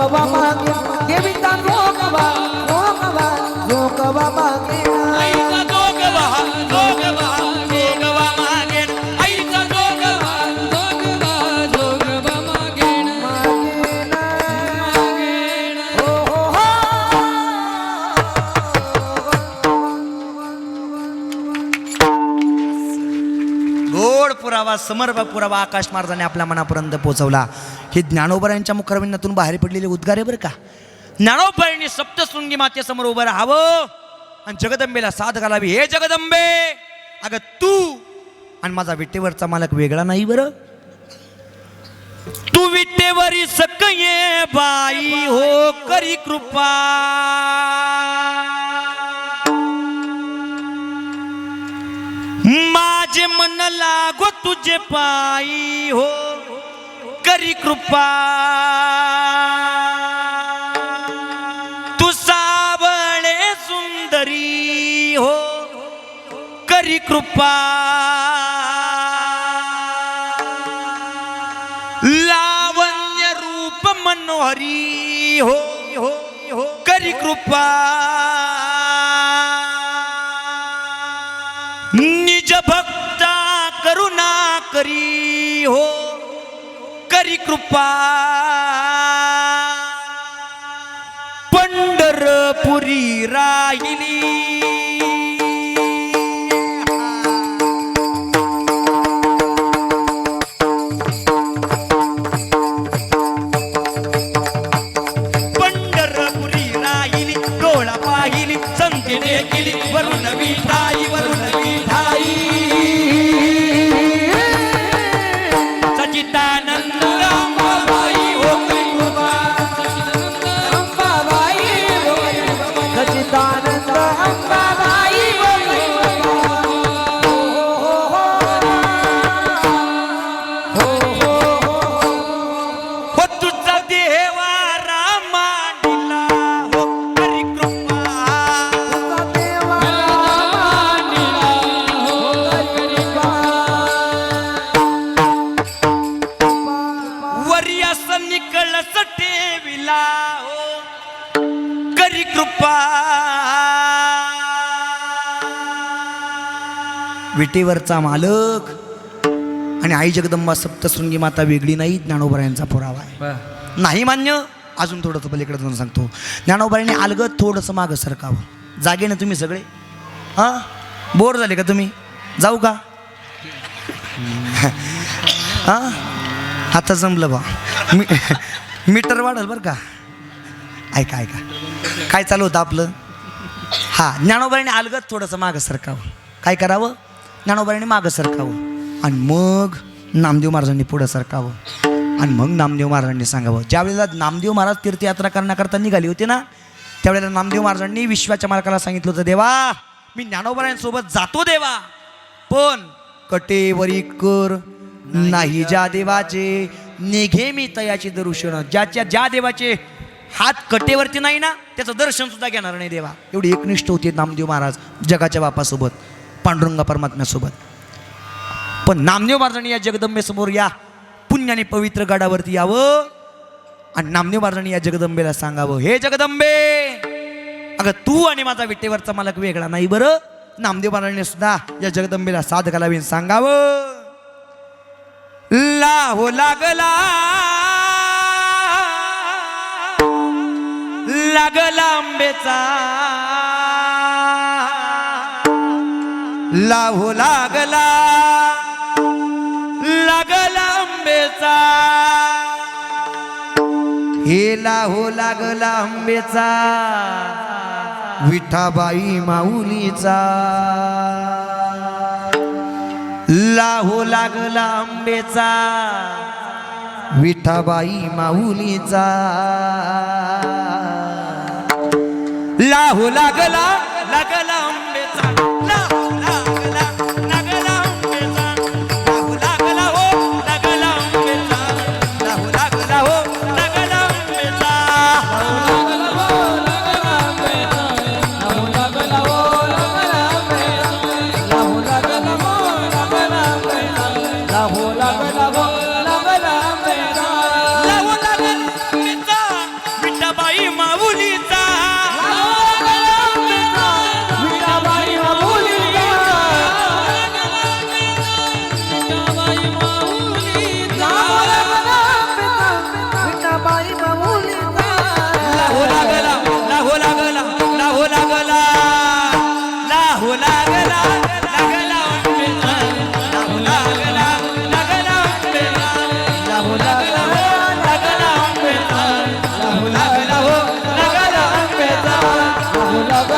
S2: जोगवा मागे देवीचा जोगवा जोगवा जोगवा मागे
S3: आईचा जोगवा जोगवा जोगवा मागेन आईचा जोगवा जोगवा जोगवा मागेन मागेन
S2: हो हो हो
S1: गोड पुरावा समर्पक पुरावा आकाश मार्गाने आपल्या मनापर्यंत पोहोचवला. हे ज्ञानोबरांच्या मुखरविंदातून बाहेर पडलेले उद्गार आहे बरं का. ज्ञानोबरांनी सप्तशृंगी मातेसमोर उभं राहावं आणि जगदंबेला साथ घालावी. हे जगदंबे, अगं तू आणि माझा विटेवरचा मालक वेगळा नाही बरं. तू विटेवरी सकये बाई हो करी कृपा. माझे मन लागो तुझे पायी हो करी कृपा. तू सावळे सुंदरी हो करी कृपा. लावण्य रूप मनोहरी हो हो करी कृपा. निज भक्ता करुणा करी हो करी कृपा. पंढरपुरी राहिली पंढरपुरी राहिली डोळा पाहिली संतीने केली वरुण विठाई वरुण विठाई. सचिदानंद रामबाई हो करी कृपा.
S2: अंबाबाई हो सच्चिदानंद अंबाबाई हो
S1: हो तुझा देवा रामा दिला हो करी कृपा. वरियास निकळस ठेविला हो करी कृपा. विटेवरचा मालक आणि आई जगदंबा सप्तशृंगी माता वेगळी नाही. ज्ञानोबरायांचा पुरावा आहे. नाही मान्य. अजून थोडंसं पलीकडे जाऊन सांगतो. ज्ञानोबरांनी अलगद थोडंसं मागं सरकावं. जागे ना तुम्ही सगळे? हां, बोर झाले का तुम्ही? जाऊ का? हां, आता जमलं बा. मीटर वाढल बरं का. ऐका ऐका काय चालू होतं आपलं. हां, ज्ञानोबरांनी अलगद थोडंसं मागं सरकावं. काय करावं? ज्ञानोबरांनी मागं सरकावं आणि मग नामदेव महाराजांनी पुढं सरकावं आणि मग नामदेव महाराजांनी सांगावं. ज्यावेळेला नामदेव महाराज तीर्थयात्रा करण्याकरता निघाली होती ना, त्यावेळेला नामदेव महाराजांनी विश्वाच्या मालकाला सांगितलं होतं, देवा मी ज्ञानोबरांसोबत जातो देवा, पण कटेवरी कर नाही ज्या देवाचे निघे मी तयाची दर्शन. ज्या देवाचे हात कटेवरती नाही ना, त्याचं दर्शन सुद्धा घेणार नाही देवा. एवढी एकनिष्ठ होते नामदेव महाराज जगाच्या बापासोबत, पांडुरंगा परमात्म्यासोबत. पण नामदेव महाराजांनी या जगदंबेसमोर या पुण्याने पवित्र गडावरती यावं आणि नामदेव महाराजांनी या जगदंबेला सांगावं, हे जगदंबे, अगं तू आणि माझा विटेवरचा मालक वेगळा नाही बरं. नामदेव महाराजांनी सुद्धा या जगदंबेला साथ घालावी, सांगावं, लाहो लागला लागला आंबेचा, लाहो लागला लागला आंबेचा, हे लाहो लागला आंबेचा विठाबाई माऊलीचा, लाहो लागला आंबेचा विठाबाई माऊलीचा, लाहो लागला लागला आंबेचा, लाहो लागला लागला आंबेचा, लाहो लागला हो लागला आंबेचा, लाहो लागला हो लागला आंबेचा,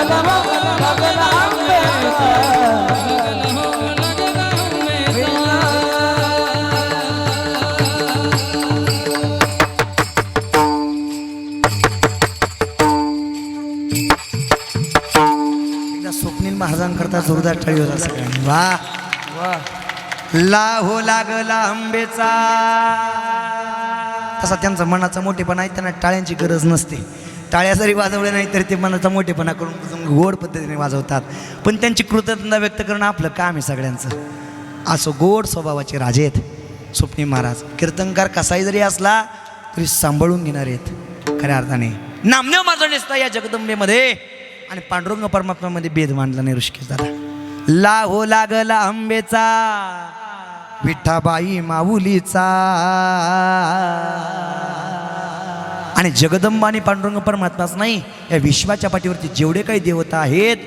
S2: लागला लागला आंब्याचा
S1: एकदा स्वप्नील महाराजांकरता जोरदार टाळी होता सगळ्यांनी. वा वा. लाहो लागला आंबेचा. तसा त्यांचा मनाचा मोठेपणा आहे, त्यांना टाळ्यांची गरज नसते. टाळ्या जरी वाजवल्या नाही तरी ते मनाचा मोठेपणा करून गोड पद्धतीने वाजवतात. पण त्यांची कृतज्ञता व्यक्त करणं आपलं काम आहे सगळ्यांचं. असं गोड स्वभावाचे राजे आहेत स्वप्नील महाराज. कीर्तनकार कसाही जरी असला तरी सांभाळून घेणार आहेत खऱ्या अर्थाने. नामदेव माझं नेसता या जगदंबेमध्ये आणि पांडुरंग परमात्म्यामध्ये भेद मांडला नाही ऋषिकेश दादा. लाहो लागला आंबेचा विठाबाई माऊलीचा. आणि जगदंबा आणि पांडुरंग परमात्माच नाही, या विश्वाच्या पाठीवरती जेवढे काही देवता आहेत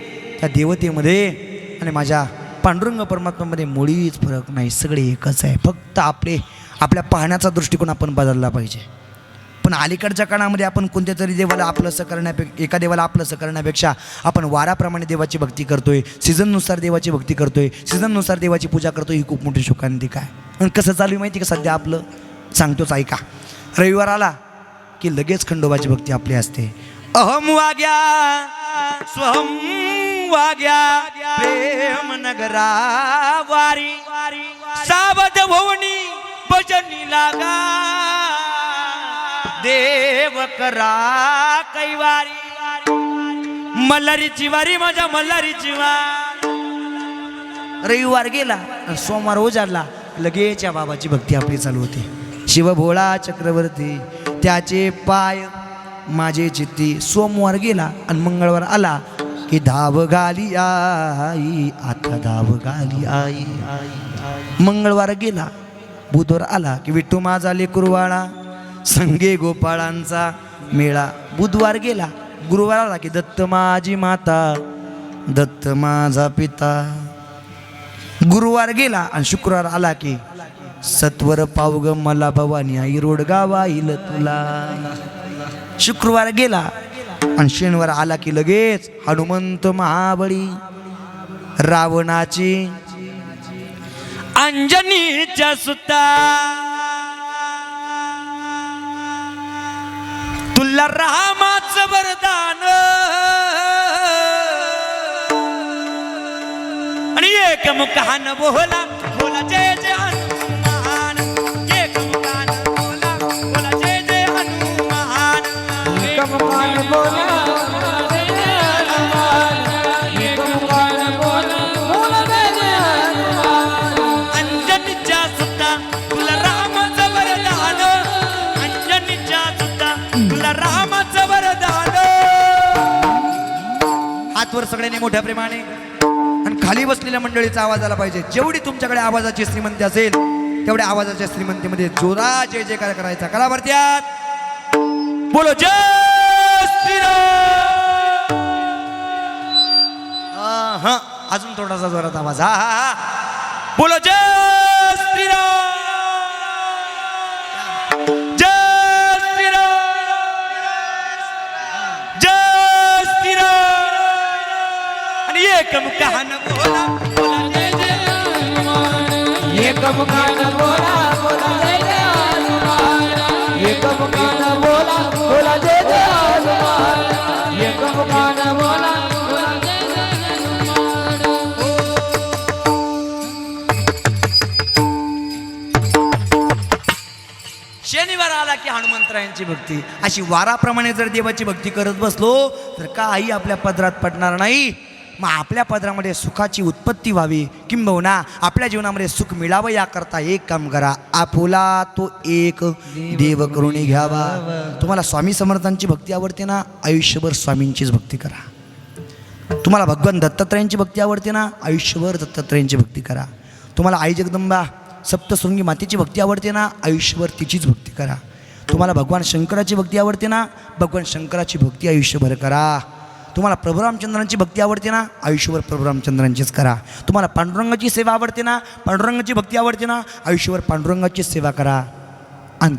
S1: त्या देवतेमध्ये आणि माझ्या पांडुरंग परमात्म्यामध्ये मुळीच फरक नाही. सगळे एकच आहे. फक्त आपल्या पाहण्याचा दृष्टिकोन आपण बदलला पाहिजे. पण अलीकडच्या काळामध्ये आपण कोणत्या तरी देवाला आपलंसं करण्यापेक्षा एका देवाला आपलंसं करण्यापेक्षा आपण वाराप्रमाणे देवाची भक्ती करतोय, सीझननुसार देवाची भक्ती करतोय, सीझननुसार देवाची पूजा करतोय. ही खूप मोठी शोकांतिका आहे. आणि कसं चालू आहे माहिती का सध्या आपलं? सांगतोच ऐका. रविवार आला की लगेच खंडोबाची भक्ती आपली असते. अहम वाग्या स्वहम वाग्या प्रेम नगरा वारी सावध भवनी भजनी लागा देव करा कैवारी. मल्हारीची वारी माझ्या मल्हारीची वारी. रविवार गेला आणि सोमवार उजाडला लगेच या बाबाची भक्ती आपली चालू होते. शिवभोळा चक्रवर्ती त्याचे पाय माझे चित्ती. सोमवार गेला आणि मंगळवार आला की धाव घाली आई आता धाव घाली आई. मंगळवार गेला, बुधवार आला की विठू माझा लेकुरवाळा संगे गोपाळांचा मेळा. बुधवार गेला, गुरुवार आला की दत्त माझी माता दत्त माझा पिता. गुरुवार गेला आणि शुक्रवार आला की सत्वर पावग मला भवानी आई रोडगावा येईल तुला. शुक्रवार गेला आणि शनिवार आला की लगेच हनुमंत महाबळी रावणाची अंजनीच्या सुता. तुला रामाचं वरदान आणि एक मुखान बोला बोला जय जय हनुमान. एक मुखान बोला बोला जय जय हनुमान.
S2: एक मुखान बोला जय जय हनुमान. एक मुखान बोला बोला जय जय हनुमान.
S1: अंजनीच्या सुद्धा तुला रामाचं वरदान. अंजनीच्या सुद्धा तुला रामाचं वरदान. हातवर सगळ्यांनी मोठ्या प्रेमाने आणि खाली बसलेल्या मंडळीचा आवाज आला पाहिजे. जेवढी तुमच्याकडे आवाजाची श्रीमंती असेल तेवढ्या आवाजाच्या श्रीमंतीमध्ये जोरा जय जयकार करायचा. करा भरत्यात बोलो जय श्रीराम. हा अजून थोडासा जोरात आवाज. हा हा हा बोलो जय श्रीराम. जय श्रीराम. जय श्रीराम. आणि एक मुखान बोला बोला जय जय हनुमान.
S2: एक मुखान बोला बोला जय जय हनुमान. एक मुखान बोला बोला जय जय हनुमान. एक मुखान बोला बोला जय जय हनुमान.
S1: शनिवार आला की हनुमंतरायांची भक्ती. अशी वाराप्रमाणे जर देवाची भक्ती करत बसलो तर काही आपल्या पदरात पडणार नाही. मग आपल्या पदरामध्ये सुखाची उत्पत्ती व्हावी, किंबहुना आपल्या जीवनामध्ये सुख मिळावं याकरता एक काम करा. आपुला तो एक देव करून घ्यावा. तुम्हाला स्वामी समर्थांची भक्ती आवडते ना, आयुष्यभर स्वामींचीच भक्ती करा. तुम्हाला भगवान दत्तात्रयांची भक्ती आवडते ना, आयुष्यभर दत्तात्रयांची भक्ती करा. तुम्हाला आई जगदंबा सप्तशृंगी मातेची भक्ती आवडते ना, आयुष्यभर तिचीच भक्ती करा. तुम्हाला भगवान शंकराची भक्ती आवडते ना, भगवान शंकराची भक्ती आयुष्यभर करा. तुम्हाला प्रभू रामचंद्रांची भक्ती आवडते ना, आयुष्यभर प्रभू रामचंद्रांचीच करा. तुम्हाला पांडुरंगाची सेवा आवडते ना, पांडुरंगाची भक्ती आवडते ना, आयुष्यभर पांडुरंगाचीच सेवा करा. आणि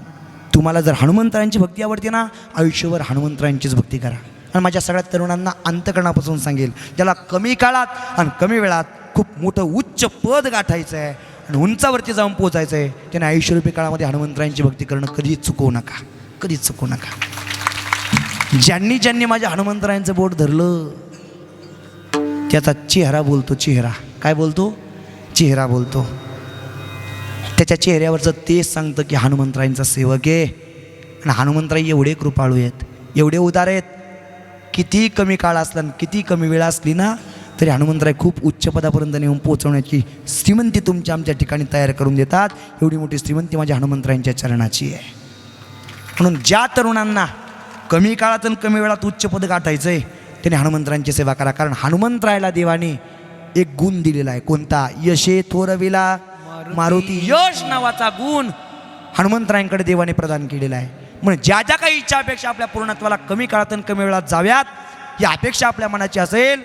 S1: तुम्हाला जर हनुमंतरांची भक्ती आवडते ना, आयुष्यभर हनुमंतरांचीच भक्ती करा. आणि माझ्या सगळ्या तरुणांना अंतकरणापासून सांगेल, ज्याला कमी काळात आणि कमी वेळात खूप मोठं उच्च पद गाठायचं आहे आणि उंचावरती जाऊन पोचायचं आहे, त्याने 80 रुपये काळामध्ये हनुमंतरायांची भक्ती करणं कधीच चुकवू नका, कधीच चुकवू नका. ज्यांनी ज्यांनी माझ्या हनुमंतरायांचं बोट धरलं त्याचा चेहरा बोलतो, चेहरा काय बोलतो, चेहरा बोलतो. त्याच्या चेहऱ्यावरचं तेच सांगतं की हनुमंतरायांचा सेवक आहे. आणि हनुमंतराई एवढे कृपाळू आहेत, एवढे उदार आहेत, किती कमी काळ असला आणि किती कमी वेळ असली ना तरी हनुमंतराय खूप उच्च पदापर्यंत नेऊन पोहोचवण्याची श्रीमंती तुमच्या आमच्या ठिकाणी तयार करून देतात. एवढी मोठी श्रीमंती माझ्या हनुमंतरायांच्या चरणाची आहे. म्हणून ज्या तरुणांना कमी काळात आणि कमी वेळात उच्च पद गाठायचं आहे त्याने हनुमंतरायांची सेवा करा. कारण हनुमंतरायाला देवाने एक गुण दिलेला आहे. कोणता? यशे थोरविला मारुती. यश नावाचा गुण हनुमंतरायांकडे देवाने प्रदान केलेला आहे. म्हणून ज्या ज्या काही इच्छा अपेक्षा आपल्या पूर्णत्वाला कमी काळात आणि कमी वेळात जाव्यात ही अपेक्षा आपल्या मनाची असेल,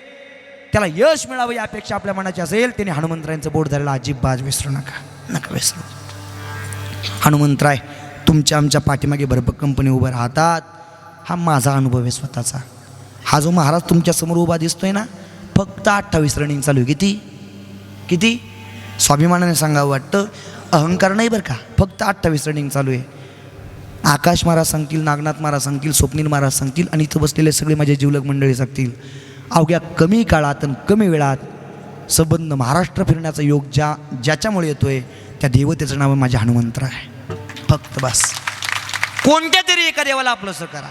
S1: त्याला यश मिळावं ही अपेक्षा आपल्या मनाची असेल, त्याने हनुमंतरायांचं बोट धरायला अजिबात विसरू नका, नका विसरू. हनुमंतराय तुमच्या आमच्या पाठीमागे भरभक्कमपणे उभं राहतात. हा माझा अनुभव आहे स्वतःचा. हा जो महाराज तुमच्यासमोर उभा दिसतोय ना, फक्त 28 रनिंग चालू आहे. किती किती स्वाभिमानाने सांगावं वाटतं, अहंकार नाही बरं का. फक्त 28 रनिंग चालू आहे. आकाश महाराज सांगतील, नागनाथ महाराज सांगतील, स्वप्नील महाराज सांगतील आणि इथं बसलेले सगळे माझे जीवलग मंडळी सांगतील. अवघ्या कमी काळात आणि कमी वेळात संबंध महाराष्ट्र फिरण्याचा योग ज्याच्यामुळे येतोय त्या देवतेचं नाव माझ्या हनुमंतराय आहे. फक्त बस कोणत्या तरी एका देवाला आपलंसं करा.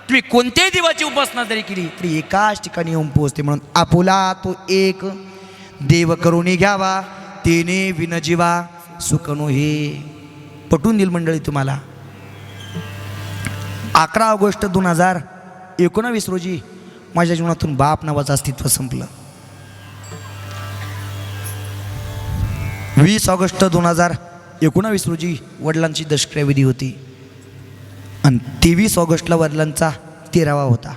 S1: तुम्ही कोणत्याही देवाची उपासना जरी केली तरी एकाच ठिकाणी येऊन पोहोचते. म्हणून आपुला तो एक देव करून घ्यावा, तेने विनजीवा सुखनो. हे पटवून देईल मंडळी तुम्हाला. 11 ऑगस्ट 2019 रोजी माझ्या जीवनातून बाप नावाचं अस्तित्व संपलं. 20 ऑगस्ट 2019 रोजी वडिलांची दशक्रियाविधी होती आणि 23 ऑगस्टला वडिलांचा 13वा होता.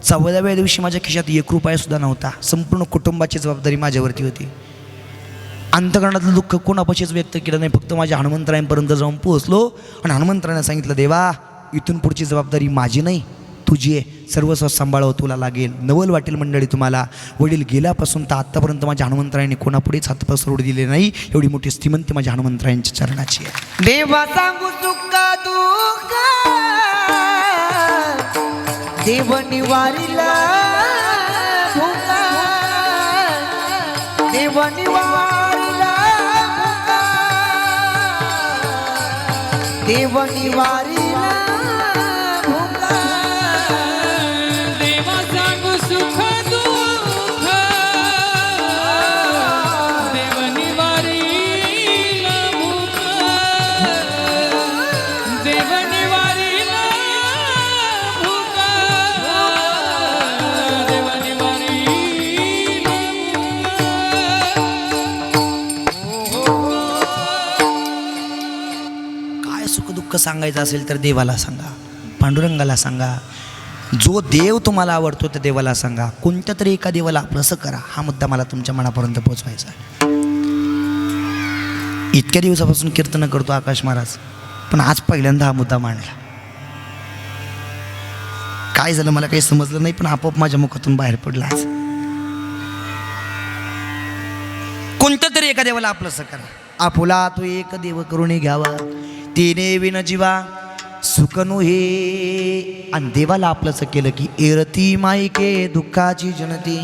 S1: 14व्या दिवशी माझ्या खिशात 1 रुपयासुद्धा नव्हता. संपूर्ण कुटुंबाची जबाबदारी माझ्यावरती होती. अंतकरणातलं दुःख कोणापाशीच व्यक्त केलं नाही. फक्त माझ्या हनुमंतरायांपर्यंत जाऊन पोहोचलो आणि हनुमंतरायांना सांगितलं, देवा इथून पुढची जबाबदारी माझी नाही, तुझी आहे. सर्वस्व सांभाळावं तुला लागेल. नवल वाटेल मंडळी तुम्हाला. वडील गेल्यापासून तर आत्तापर्यंत माझ्या हनुमंतरायांनी कोणापुढेच हात पसरवू दिले नाही. एवढी मोठी श्रीमंती माझ्या हनुमंतरायांच्या चरणाची आहे.
S2: देवा सांगू सुख दुःख देव निवारिला भुका, देव निवारिला भुका, देव निवारिला भुका.
S3: देवा सांगू सुख दुःख देव निवारीला भूक, देव निवारीला भूक, देव निवारीला
S1: काय सुखदुःख सांगायचं असेल तर देवाला सांगा, पांडुरंगाला सांगा. जो देव तुम्हाला आवडतो त्या देवाला सांगा. कोणत्या तरी एका देवाला आपलंसं करा. हा मुद्दा मला तुमच्या मनापर्यंत पोहोचवायचा आहे. इतक्या दिवसापासून कीर्तन करतो आकाश महाराज, पण आज पहिल्यांदा हा मुद्दा मांडला. काय झालं मला काही समजलं नाही, पण आपोआप माझ्या मुखातून बाहेर पडला. आज कोणत्या तरी एका देवाला आपलंसं करा. आपुला तो एक देव करून घ्यावा, तिने विन जीवा सुखनो हे. आणि देवाला आपलंसं केलं की एरती माईके दुःखाची जनती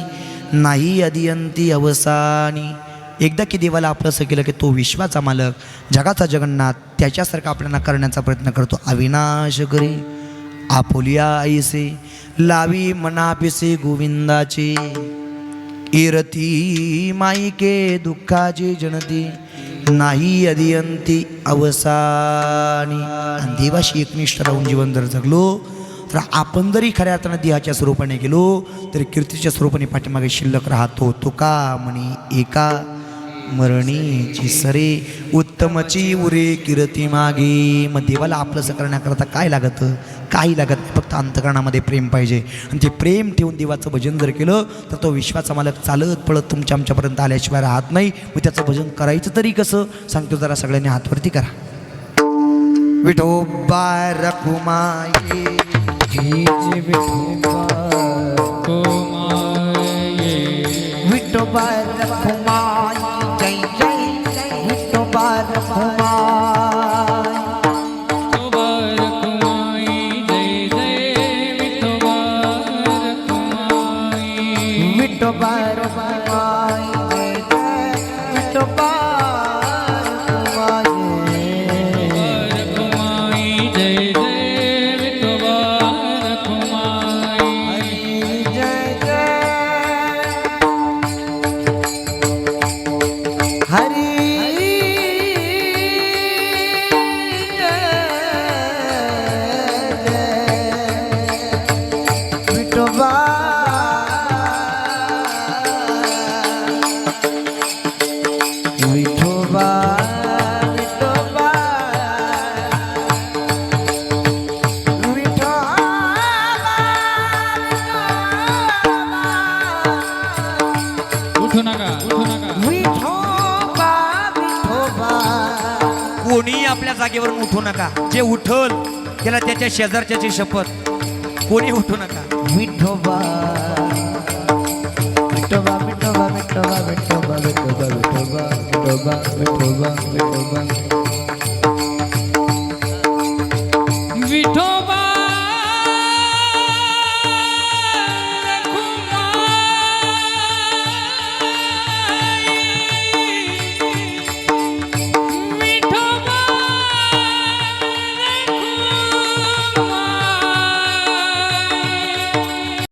S1: नाही अदियंती अवसानी. एकदा की देवाला आपलंसं केलं की तो विश्वाचा मालक, जगाचा जगन्नाथ, त्याच्यासारखा आपल्याला करण्याचा प्रयत्न करतो. अविनाश करी आपुलिया ऐसे लावी मनापिसे गोविंदाचे. एरती माईके दुःखाची जनती नाही अदियंती अवसानी. आणि देवाशी एकनिष्ठ राहून जीवन जर जगलो तर आपण जरी खऱ्या अर्थानं देहाच्या स्वरूपाने गेलो तरी कीर्तीच्या स्वरूपाने पाठीमागे शिल्लक राहतो. तो का म्हणी एका मरणीची सरे उत्तमची उरे कीर्ती मागे. मग देवाला आपलंसं करण्याकरता काय लागतं? काही लागत नाही. फक्त अंतकरणामध्ये प्रेम पाहिजे. आणि ते प्रेम ठेवून देवाचं भजन जर केलं तर तो विश्वाचा मालक चालत पळत तुमच्या आमच्यापर्यंत आल्याशिवाय राहत नाही. मग त्याचं भजन करायचं तरी कसं सांगतो, जरा सगळ्यांनी हातवरती करा. विठोबा रखुमाई
S2: जय विठोबा
S3: कुमाये
S2: विठोबा रखुमाई जय जय विठोबा रखुमाई
S3: विठोबार कुमाई जय जय विठोबार कुमाई
S2: विठोबा रखुमाई जय जय विठोबा
S3: विठोबार कुमाई जय जय विठोबार कुमाई
S2: जय जय हरी विठोबा विठोबा विठोबा
S3: उठू नका
S2: विठोबा विठोबा
S1: कोणी आपल्या जागेवरून उठू नका. जे उठल त्याला त्याच्या शेजारच्याची शपथ. कोणी उठू नका.
S2: विठोबा विठोबा विठोबा विठोबा विठोबा विठोबा विठोबा विठोबा विठोबा विठोबा
S3: विठो